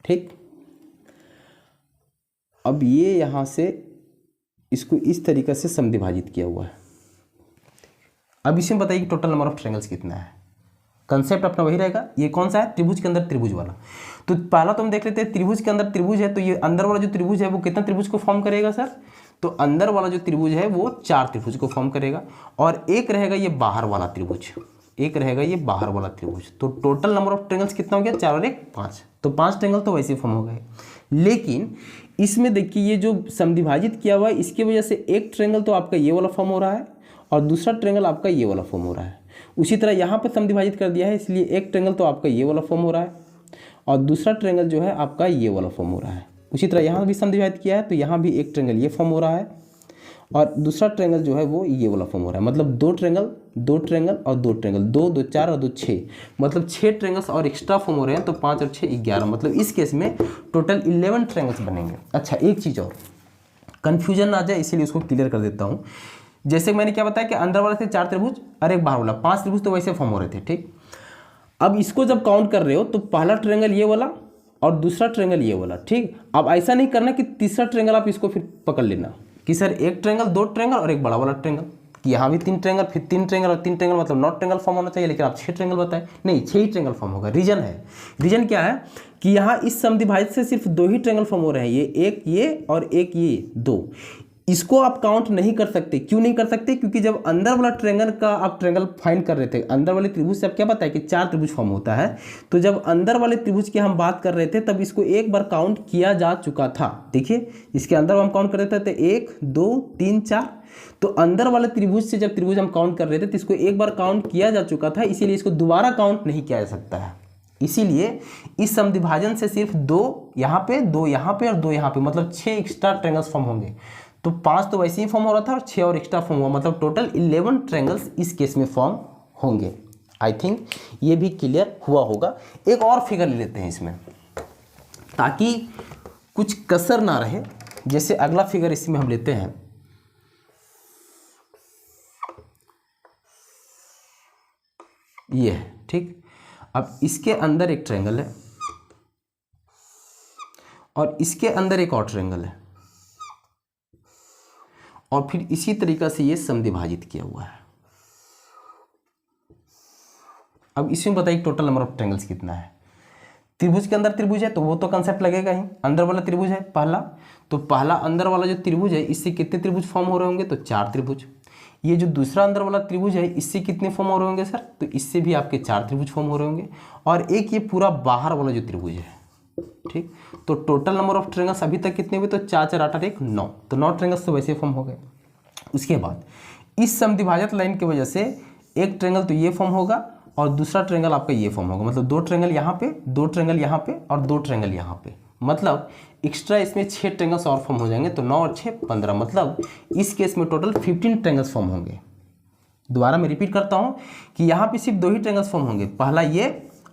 ठीक, अब ये यहाँ से इसको इस तरीके से समद्विभाजित किया हुआ है। अब इसमें बताइए कि टोटल नंबर ऑफ ट्रायंगल्स कितना है। कंसेप्ट अपना वही रहेगा। ये कौन सा है? त्रिभुज के अंदर त्रिभुज वाला। तो पहला तो हम देख लेते हैं, त्रिभुज के अंदर त्रिभुज है तो ये अंदर वाला जो त्रिभुज है वो कितना त्रिभुज को फॉर्म करेगा सर? तो अंदर वाला जो त्रिभुज है वो 4 त्रिभुज को फॉर्म करेगा और एक रहेगा ये बाहर वाला त्रिभुज, एक रहेगा ये बाहर वाला त्रिभुज। तो टोटल नंबर ऑफ ट्रायंगल्स कितना हो गया? 4 और 1 5, तो 5 ट्रायंगल तो वैसे फॉर्म हो गए। लेकिन इसमें देखिए ये जो समद्विभाजित किया हुआ है इसकी वजह से एक ट्रायंगल तो आपका ये वाला फॉर्म हो रहा है और दूसरा ट्रायंगल आपका ये वाला फॉर्म हो रहा है। उसी तरह यहाँ पर समद्विभाजित कर दिया है, इसलिए एक ट्रायंगल तो आपका ये वाला फॉर्म हो रहा है और दूसरा ट्रायंगल जो है आपका ये वाला फॉर्म हो रहा है। उसी तरह यहाँ भी समद्विभाजित किया है तो यहाँ भी एक ट्रायंगल ये फॉर्म हो रहा है और दूसरा ट्रायंगल जो है वो ये वाला फॉर्म हो रहा है। मतलब 2 ट्रायंगल और 2 ट्रायंगल, 2 2 4 और 2 6, मतलब 6 ट्रायंगल्स और एक्स्ट्रा फॉर्म हो रहे हैं। तो 5 और 6 11, मतलब इस केस में टोटल 11 ट्रायंगल्स बनेंगे। अच्छा, एक चीज़ और कन्फ्यूजन ना आ जाए इसलिए उसको क्लियर कर देता हूँ। जैसे मैंने क्या बताया कि अंदर वाले थे 4 त्रिभुज और एक बाहर वाला 5 त्रिभुज, तो वैसे फॉर्म हो रहे थे। ठीक, अब इसको जब काउंट कर रहे हो तो पहला ट्रायंगल ये वाला और दूसरा ट्रायंगल ये वाला। ठीक, अब ऐसा नहीं करना कि तीसरा ट्रायंगल आप इसको फिर पकड़ लेना कि सर एक ट्रायंगल, 2 ट्रायंगल और एक बड़ा वाला ट्रायंगल, कि यहाँ भी 3 ट्रायंगल, फिर 3 ट्रायंगल और 3 ट्रायंगल, मतलब 9 ट्रायंगल फॉर्म होना चाहिए, लेकिन आप 6 ट्रायंगल बताए। नहीं, 6 ही ट्रायंगल फॉर्म होगा। रीजन है, रीजन क्या है कि यहाँ इस समद्विभाजित से सिर्फ 2 ही ट्रायंगल फॉर्म हो रहे हैं, ये एक ये और एक ये 2। इसको आप काउंट नहीं कर सकते। क्यों नहीं कर सकते? क्योंकि जब अंदर वाला ट्रायंगल का आप ट्रायंगल फाइंड कर रहे थे, अंदर वाले त्रिभुज से आप क्या बताया कि 4 त्रिभुज फॉर्म होता है, तो जब अंदर वाले त्रिभुज की हम बात कर रहे थे तब इसको एक बार काउंट किया जा चुका था। देखिए इसके अंदर हम काउंट कर रहे थे 1 2 3 4, तो अंदर वाले त्रिभुज से जब त्रिभुज हम काउंट कर रहे थे तो इसको एक बार काउंट किया जा चुका था, इसीलिए इसको दोबारा काउंट नहीं किया जा सकता है। इसीलिए इस समद्विभाजन से सिर्फ 2 यहाँ पे, 2 यहाँ पे और 2 यहाँ पे, मतलब 6 एक्स्ट्रा ट्रायंगल्स फॉर्म होंगे। तो 5 तो वैसे ही फॉर्म हो रहा था और 6 और एक्स्ट्रा फॉर्म हुआ, मतलब टोटल 11 ट्रायंगल्स इस केस में फॉर्म होंगे। आई थिंक ये भी क्लियर हुआ होगा। एक और फिगर ले लेते हैं इसमें ताकि कुछ कसर ना रहे। जैसे अगला फिगर इसमें हम लेते हैं, ये है। ठीक, अब इसके अंदर एक ट्रायंगल है और इसके अंदर एक और ट्रायंगल है और फिर इसी तरीका से ये समद्विभाजित किया हुआ है। अब इसमें बताइए टोटल नंबर ऑफ ट्रायंगल्स कितना है। त्रिभुज के अंदर त्रिभुज है तो वो तो कंसेप्ट लगेगा ही। अंदर वाला त्रिभुज है पहला, तो पहला अंदर वाला जो त्रिभुज है इससे कितने त्रिभुज फॉर्म हो रहे होंगे? तो 4 त्रिभुज। ये जो दूसरा अंदर वाला त्रिभुज है इससे कितने फॉर्म हो रहे होंगे सर? तो इससे भी आपके 4 त्रिभुज फॉर्म हो रहे होंगे। और एक ये पूरा बाहर वाला जो त्रिभुज है, ठीक, तो टोटल नंबर ऑफ ट्रायंगल्स अभी तक कितने हुए? तो 4 4 8 1 9, तो 9 ट्रायंगल्स तो वैसे फॉर्म हो गए। उसके बाद इस समद्विभाजक लाइन की वजह से एक ट्रायंगल तो ये फॉर्म होगा और दूसरा ट्रायंगल आपका ये फॉर्म होगा, मतलब 2 ट्रायंगल यहाँ पे, 2 ट्रायंगल यहाँ पे और 2 ट्रायंगल यहाँ पे, मतलब एक्स्ट्रा इसमें 6 ट्रायंगल्स और फॉर्म हो जाएंगे। तो 9 और 6 15, मतलब इस केस में टोटल 15 ट्रायंगल्स फॉर्म होंगे। दोबारा मैं रिपीट करता हूँ कि यहाँ पे सिर्फ 2 ही ट्रायंगल्स फॉर्म होंगे, पहला ये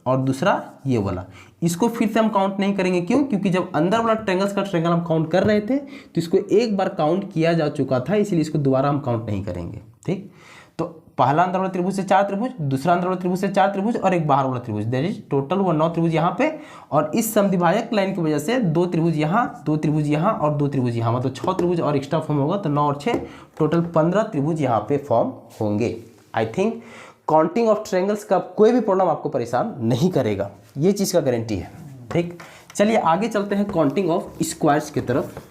और दूसरा ये वाला, इसको फिर से हम काउंट नहीं करेंगे। क्यों? क्योंकि जब अंदर वाला ट्रायंगल्स का ट्रायंगल हम काउंट कर रहे थे तो इसको एक बार काउंट किया जा चुका था, इसलिए इसको दोबारा हम काउंट नहीं करेंगे। ठीक, तो पहला अंदर वाला त्रिभुज से 4 त्रिभुज, दूसरा अंदर वाला त्रिभुज से 4 त्रिभुज और एक बाहर वाला त्रिभुज, दैट इज टोटल हुआ 9 त्रिभुज यहाँ पे। और इस समद्विभाजक लाइन की वजह से 2 त्रिभुज यहाँ, 2 त्रिभुज यहाँ और 2 त्रिभुज यहाँ, मतलब 6 त्रिभुज और एक्स्ट्रा फॉर्म होगा, तो 9 और 6 टोटल 15 त्रिभुज यहाँ पे फॉर्म होंगे। I think counting of triangles का कोई भी प्रॉब्लम आपको परेशान नहीं करेगा, ये चीज़ का गारंटी है। ठीक, चलिए आगे चलते हैं काउंटिंग ऑफ स्क्वायर्स की तरफ।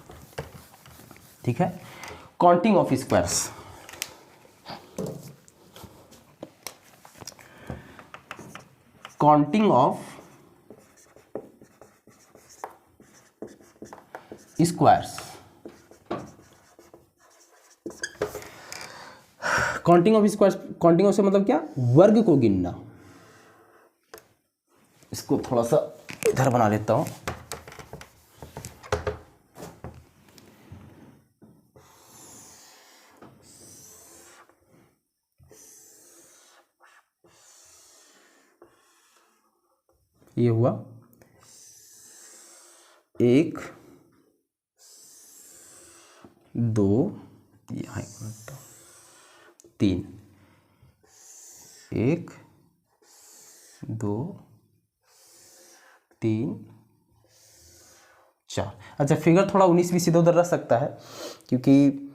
ठीक है, counting of squares. Counting of squares. Counting of squares, counting of से मतलब क्या? वर्ग को गिनना। इसको थोड़ा सा इधर बना लेता हूं। ये हुआ 1 2, यहाँ 3, 1 2 3 4। अच्छा, फिगर थोड़ा 19-20 इधर उधर रह सकता है, क्योंकि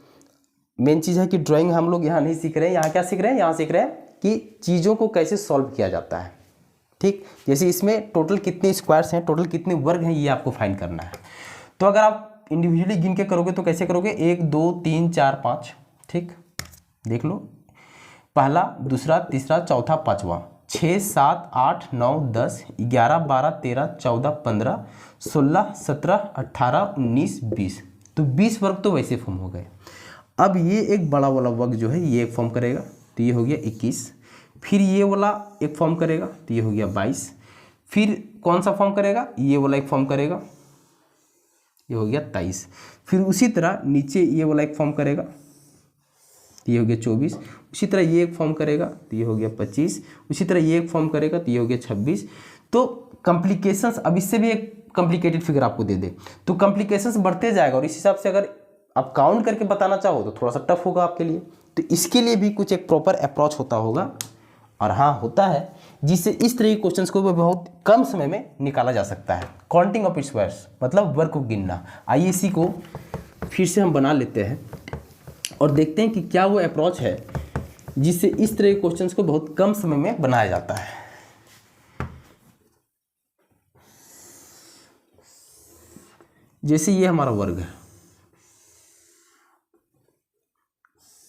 मेन चीज़ है कि ड्राइंग हम लोग यहाँ नहीं सीख रहे हैं। यहाँ क्या सीख रहे हैं? यहाँ सीख रहे हैं कि चीज़ों को कैसे सॉल्व किया जाता है। ठीक, जैसे इसमें टोटल कितने स्क्वायर्स हैं, टोटल कितने वर्ग हैं, ये आपको फाइंड करना है। तो अगर आप इंडिविजुअली गिन के करोगे तो कैसे करोगे? 1 2 3 4 5। ठीक, देख लो, पहला, दूसरा, तीसरा, चौथा, पांचवा, 6 7 8 9 10 11 12 13 14 15 16 17 18 19 20। तो 20 वर्ग तो वैसे फॉर्म हो गए। अब ये एक बड़ा वाला वर्ग जो है ये एक फॉर्म करेगा, तो ये हो गया 21। फिर ये वाला एक फॉर्म करेगा, तो ये हो गया 22। फिर कौन सा फॉर्म करेगा? ये वाला एक फॉर्म करेगा, ये हो गया 23। फिर उसी तरह नीचे ये वाला एक फॉर्म करेगा, तो ये हो गया 24। उसी तरह ये एक फॉर्म करेगा, तो ये हो गया 25। उसी तरह ये एक फॉर्म करेगा, तो ये हो गया 26। तो कॉम्प्लिकेशंस, अब इससे भी एक कॉम्प्लिकेटेड फिगर आपको दे दे तो कॉम्प्लिकेशंस बढ़ते जाएगा। और इस हिसाब से अगर आप काउंट करके बताना चाहो तो थोड़ा सा टफ होगा आपके लिए। तो इसके लिए भी कुछ एक प्रॉपर अप्रोच होता होगा, और हाँ होता है, जिससे इस तरह के क्वेश्चंस को भी बहुत कम समय में निकाला जा सकता है। काउंटिंग ऑफ स्क्वायर्स मतलब वर्ग को गिनना। आइए इसी को फिर से हम बना लेते हैं और देखते हैं कि क्या वो अप्रोच है जिससे इस तरह के क्वेश्चंस को बहुत कम समय में बनाया जाता है। जैसे ये हमारा वर्ग है,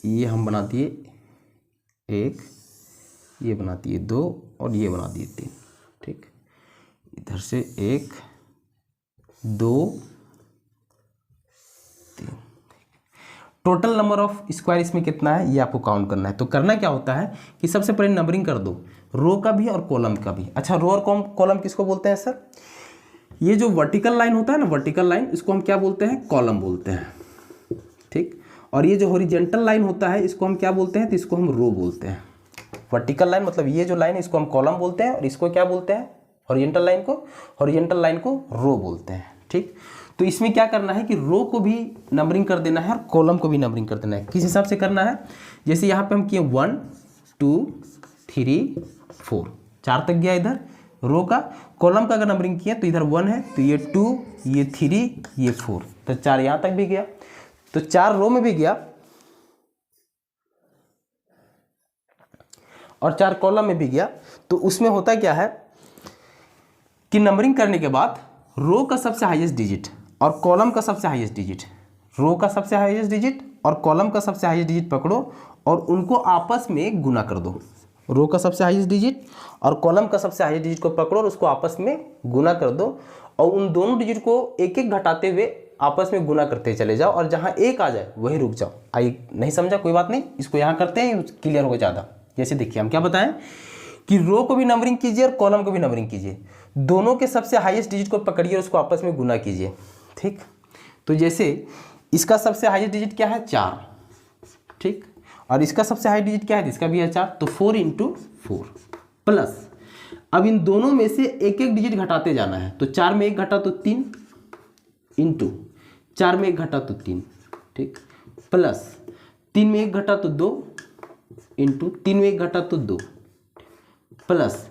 ये हम बना दिए 1, ये बना दिए 2 और ये बना दिए 3। ठीक, इधर से 1 2 3। टोटल नंबर ऑफ स्क्वायर इसमें कितना है ये आपको काउंट करना है। तो करना क्या होता है कि सबसे पहले नंबरिंग कर दो, रो का भी और कॉलम का भी। अच्छा, रो और कॉलम किसको बोलते हैं सर? ये जो वर्टिकल लाइन होता है ना, वर्टिकल लाइन, इसको हम क्या बोलते हैं? कॉलम बोलते हैं। ठीक, और ये जो हॉरिजॉन्टल लाइन होता है इसको हम क्या बोलते हैं? तो इसको हम रो बोलते हैं। वर्टिकल लाइन मतलब ये जो लाइन है इसको हम कॉलम बोलते हैं, और इसको क्या बोलते हैं? हॉरिजॉन्टल लाइन को रो बोलते हैं। ठीक, तो इसमें क्या करना है कि रो को भी नंबरिंग कर देना है और कॉलम को भी नंबरिंग कर देना है। किस हिसाब से करना है? जैसे यहाँ पे हम किए 1 2 3 4, 4 तक गया इधर रो का। कॉलम का अगर नंबरिंग किया तो इधर 1 है, तो ये 2, ये 3, ये 4, तो 4 यहाँ तक भी गया। तो 4 रो में भी गया और 4 कॉलम में भी गया। तो उसमें होता क्या है कि नंबरिंग करने के बाद रो का सबसे हाईएस्ट डिजिट और कॉलम का सबसे हाईएस्ट डिजिट, रो का सबसे हाईएस्ट डिजिट और कॉलम का सबसे हाईएस्ट डिजिट पकड़ो और उनको आपस में गुना कर दो। रो का सबसे हाईएस्ट डिजिट और कॉलम का सबसे हाईएस्ट डिजिट को पकड़ो और उसको आपस में गुना कर दो, और उन दोनों डिजिट को एक एक घटाते हुए आपस में गुना करते चले जाओ, और जहाँ एक आ जाए वही रुक जाओ। आई नहीं समझा? कोई बात नहीं, इसको यहाँ करते हैं, क्लियर होगा ज़्यादा। जैसे देखिए हम क्या बताएं कि रो को भी नंबरिंग कीजिए और कॉलम को भी नंबरिंग कीजिए, दोनों के सबसे हाईएस्ट डिजिट को पकड़िए और उसको आपस में गुना कीजिए। ठीक, तो जैसे इसका सबसे हाईएस्ट डिजिट क्या है? 4। ठीक, और इसका सबसे हाई डिजिट क्या है? इसका भी है 4, तो 4 × 4 प्लस अब इन दोनों में से एक एक डिजिट घटाते जाना है। तो 4 में 1 घटा तो 3 इंटू 4 में 1 घटा तो 3, ठीक, प्लस 3 में 1 घटा तो 2 इंटू 3 में 1 घटा तो 2, प्लस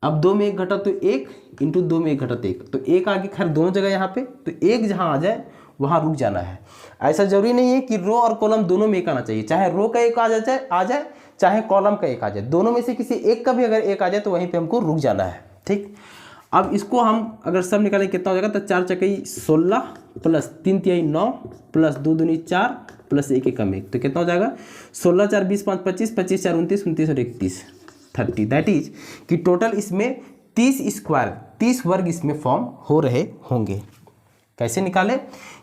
अब 2 में 1 घटा तो 1 इंटू 2 में 1 घटा तो 1। तो 1 आगे खैर दोनों जगह यहाँ पे, तो 1 जहाँ आ जाए वहाँ रुक जाना है। ऐसा जरूरी नहीं है कि रो और कॉलम दोनों में 1 आना चाहिए, चाहे रो का 1 आ जाए चाहे कॉलम का 1 आ जाए, दोनों में से किसी एक का भी अगर 1 आ जाए तो वहीं पे हमको रुक जाना है, ठीक। अब इसको हम अगर सब निकालें कितना हो जाएगा, तो 4 चकई 16 प्लस 3 तिहाई 9 प्लस 2 दूनी 4 प्लस 1 एकम 1, तो कितना हो जाएगा 16 4 20 5 25 25 4 29 29 और 31 30। दैट इज कि टोटल इसमें 30 वर्ग इसमें फॉर्म हो रहे होंगे। कैसे निकाले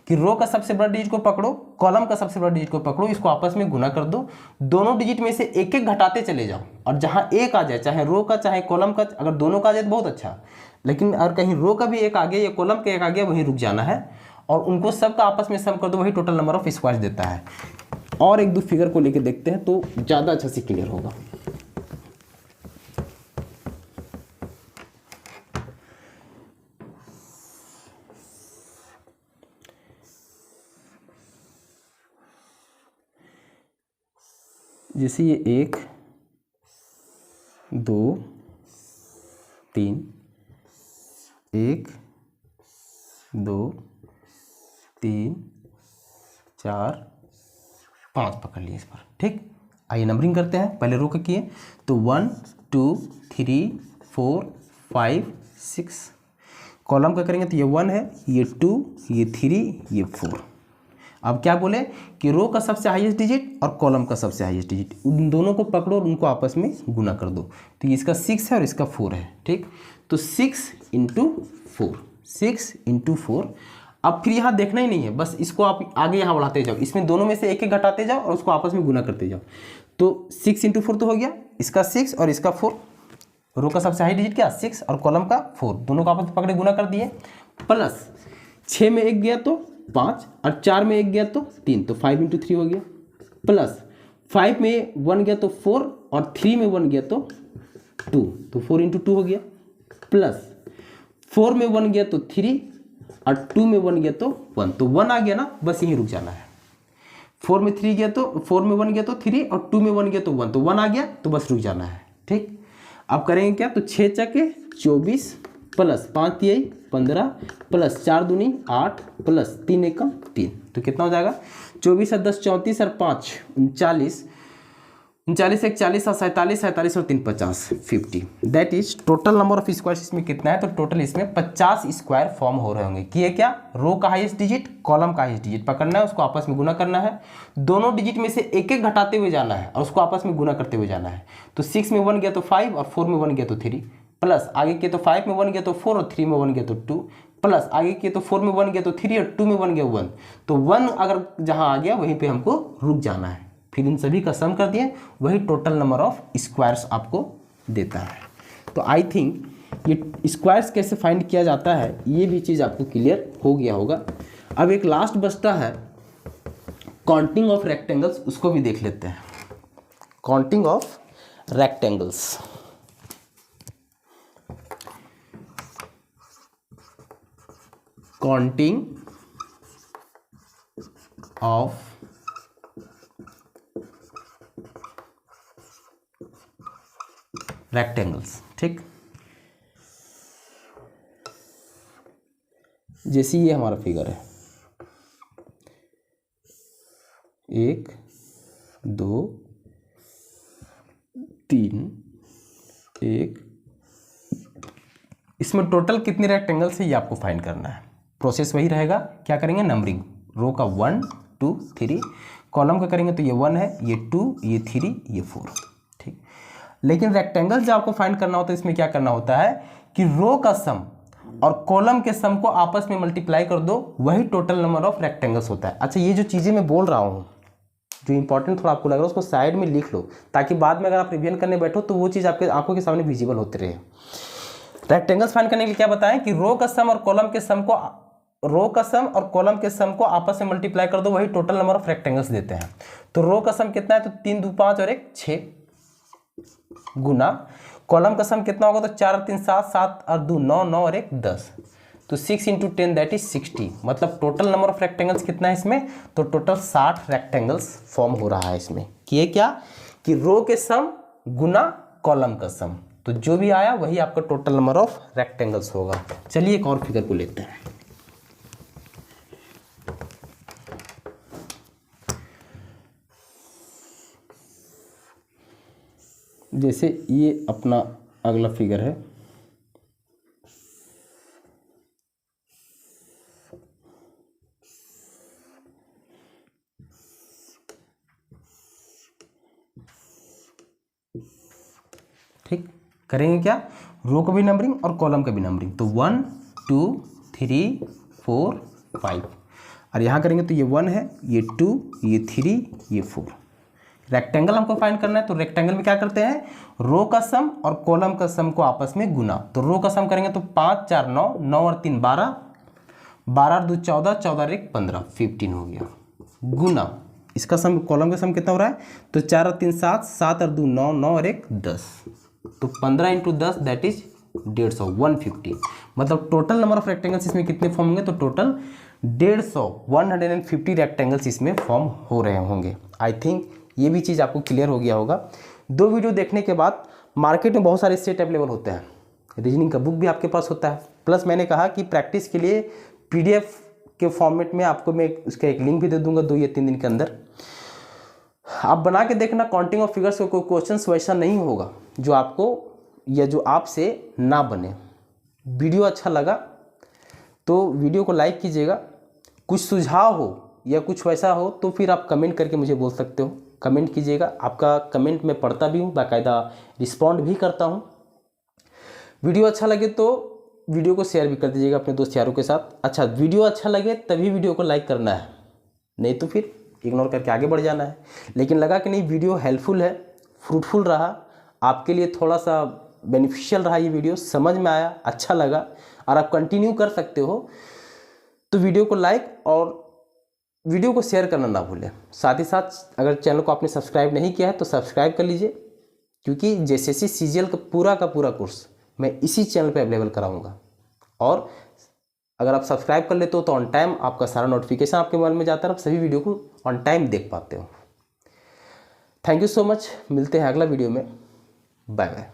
कि रो का सबसे बड़ा डिजिट को पकड़ो, कॉलम का सबसे बड़ा डिजिट को पकड़ो, इसको आपस में गुना कर दो, दोनों डिजिट में से एक एक घटाते चले जाओ, और जहां 1 आ जाए, चाहे रो का चाहे कॉलम का, अगर दोनों का आ जाए तो बहुत अच्छा, लेकिन अगर कहीं रो का भी 1 आ गया या कॉलम का 1 आ गया, वहीं रुक जाना है, और उनको सबका आपस में सम कर दो, वही टोटल नंबर ऑफ स्क्वायर्स देता है। और एक दो फिगर को लेकर देखते हैं तो ज़्यादा अच्छा से क्लियर होगा। जैसे ये 1 2 3 1 2 3 4 5 पकड़ लिए इस पर, ठीक। आइए नंबरिंग करते हैं, पहले रो का किए तो 1 2 3 4 5 6, कॉलम का करेंगे तो ये 1 है, ये 2, ये 3, ये 4। अब क्या बोले कि रो का सबसे हाईएस्ट डिजिट और कॉलम का सबसे हाईएस्ट डिजिट, उन दोनों को पकड़ो और उनको आपस में गुना कर दो। तो इसका 6 है और इसका 4 है, ठीक। तो 6 इंटू 4, 6 इंटू 4। अब फिर यहाँ देखना ही नहीं है, बस इसको आप आगे यहाँ बढ़ाते जाओ, इसमें दोनों में से एक एक घटाते जाओ और उसको आपस में गुना करते जाओ। तो 6 इंटू 4 तो हो गया, इसका 6 और इसका 4। रो का सबसे हाई डिजिट क्या 6 और कॉलम का 4, दोनों को आपस में पकड़े गुना कर दिए, प्लस 6 में 1 गया तो 5 और 4 में 1 गया तो 3, तो 5 इंटू 3 हो गया, प्लस 5 में 1 गया तो 4 और 3 में 1 गया तो 2, तो 4 इंटू 2 हो गया, प्लस 4 में 1 गया तो 3 और 2 में 1 गया तो 1, तो 1 आ गया ना, बस यहीं रुक जाना है। 4 में 3 गया तो 4 में 1 गया तो 3 और 2 में 1 गया तो 1, तो 1 आ गया, तो बस रुक जाना है, ठीक। अब करेंगे क्या, तो 6 चके 24 प्लस 5 तिहाई 15 प्लस 4 दूनी 8 प्लस 3 एकम 3, तो कितना हो जाएगा 24 और 10 34 और 5 39 39 1 40 और 47 47 और 3 50 50। That is total number of squares इसमें कितना है, तो टोटल इसमें 50 स्क्वायर फॉर्म हो रहे होंगे। कि ये क्या, रो का हाईएस्ट डिजिट, कॉलम का हाईएस्ट डिजिट पकड़ना है, उसको आपस में गुना करना है, दोनों डिजिट में से एक एक घटाते हुए जाना है और उसको आपस में गुना करते हुए जाना है। तो 6 में 1 गया तो 5 और 4 में 1 गया तो 3, प्लस आगे किए तो 5 में 1 गया तो 4 और 3 में 1 गया तो 2, प्लस आगे किए तो 4 में 1 गया तो 3 और 2 में 1 गया 1, तो 1 अगर जहां आ गया वहीं पे हमको रुक जाना है। फिर इन सभी का सम कर दिए, वही टोटल नंबर ऑफ स्क्वायर्स आपको देता है। तो आई थिंक ये स्क्वायर्स कैसे फाइंड किया जाता है ये भी चीज़ आपको क्लियर हो गया होगा। अब एक लास्ट बचता है काउंटिंग ऑफ रेक्टेंगल्स, उसको भी देख लेते हैं। Counting of rectangles, counting of rectangles, ठीक। जैसे ये हमारा फिगर है 1 2 3 1, इसमें टोटल कितने रेक्टेंगल्स है ये आपको फाइंड करना है। प्रोसेस वही रहेगा, क्या करेंगे नंबरिंग, रो का 1 2 3, कॉलम का करेंगे तो ये 1 है, ये 2, ये 3, ये 4, ठीक। लेकिन रेक्टेंगल जो आपको फाइंड करना होता है इसमें क्या करना होता है कि रो का सम और कॉलम के सम को आपस में मल्टीप्लाई कर दो, वही टोटल नंबर ऑफ रेक्टेंगल्स होता है। अच्छा, ये जो चीज़ें मैं बोल रहा हूँ जो इंपॉर्टेंट थोड़ा आपको लग रहा है उसको साइड में लिख लो, ताकि बाद में अगर आप रिवीजन करने बैठो तो वो चीज़ आपके आंखों के सामने विजिबल होते रहे। रेक्टेंगल्स फाइंड करने के लिए क्या बताएं कि रो का सम और कॉलम के सम को, रो का सम और कॉलम के सम को आपस में मल्टीप्लाई कर दो, वही टोटल नंबर ऑफ रेक्टेंगल्स देते हैं। तो रो का सम कितना है, तो 3 2 5 और 1 6 गुना कॉलम का सम कितना होगा, तो 4 और 3 7, 7 और 2 9, 9 और 1 10, तो 6 × 10 दैट इज 60। मतलब टोटल नंबर ऑफ रेक्टेंगल्स कितना है इसमें, तो टोटल 60 रेक्टेंगल्स फॉर्म हो रहा है इसमें। कि ये क्या, कि रो के सम गुना कॉलम का सम, तो जो भी आया वही आपका टोटल नंबर ऑफ रेक्टेंगल्स होगा। चलिए एक और फिगर को लेते हैं। जैसे ये अपना अगला फिगर है, ठीक। करेंगे क्या, रो का भी नंबरिंग और कॉलम का भी नंबरिंग, तो 1 2 3 4 5, और यहाँ करेंगे तो ये 1 है, ये 2, ये 3, ये 4। रेक्टेंगल हमको फाइंड करना है, तो रेक्टेंगल में क्या करते हैं, रो का सम और कॉलम का सम को आपस में गुना। तो रो का सम करेंगे तो 5 4 9, 9 और 3 12, 12 और 2 14, 14 और 1 15, 15 हो गया। गुना इसका सम, कॉलम का सम कितना हो रहा है, तो 4 और 3 7, 7 और 2 9, 9 और 1 10, तो 15 × 10 दैट इज 150, 150। मतलब टोटल नंबर ऑफ रेक्टेंगल्स इसमें कितने फॉर्म होंगे, तो टोटल 150 रेक्टेंगल्स इसमें फॉर्म हो रहे होंगे। आई थिंक ये भी चीज़ आपको क्लियर हो गया होगा। 2 वीडियो देखने के बाद मार्केट में बहुत सारे सेट अवेलेबल होते हैं, रीजनिंग का बुक भी आपके पास होता है, प्लस मैंने कहा कि प्रैक्टिस के लिए PDF के फॉर्मेट में आपको मैं उसका एक लिंक भी दे दूंगा 2 या 3 दिन के अंदर। आप बना के देखना, काउंटिंग ऑफ फिगर्स का कोई क्वेश्चन वैसा नहीं होगा जो आपको या जो आपसे ना बने। वीडियो अच्छा लगा तो वीडियो को लाइक कीजिएगा, कुछ सुझाव हो या कुछ वैसा हो तो फिर आप कमेंट करके मुझे बोल सकते हो, कमेंट कीजिएगा। आपका कमेंट मैं पढ़ता भी हूँ, बाकायदा रिस्पॉन्ड भी करता हूँ। वीडियो अच्छा लगे तो वीडियो को शेयर भी कर दीजिएगा अपने दोस्त यारों के साथ। अच्छा, वीडियो अच्छा लगे तभी वीडियो को लाइक करना है, नहीं तो फिर इग्नोर करके आगे बढ़ जाना है। लेकिन लगा कि नहीं वीडियो हेल्पफुल है, फ्रूटफुल रहा, आपके लिए थोड़ा सा बेनिफिशियल रहा, ये वीडियो समझ में आया, अच्छा लगा और आप कंटिन्यू कर सकते हो, तो वीडियो को लाइक और वीडियो को शेयर करना ना भूलें। साथ ही साथ अगर चैनल को आपने सब्सक्राइब नहीं किया है तो सब्सक्राइब कर लीजिए, क्योंकि JCC CGL का पूरा कोर्स मैं इसी चैनल पे अवेलेबल कराऊंगा। और अगर आप सब्सक्राइब कर लेते हो तो ऑन टाइम आपका सारा नोटिफिकेशन आपके मोबाइल में जाता है, आप सभी वीडियो को ऑन टाइम देख पाते हो। थैंक यू सो मच, मिलते हैं अगला वीडियो में, बाय बाय।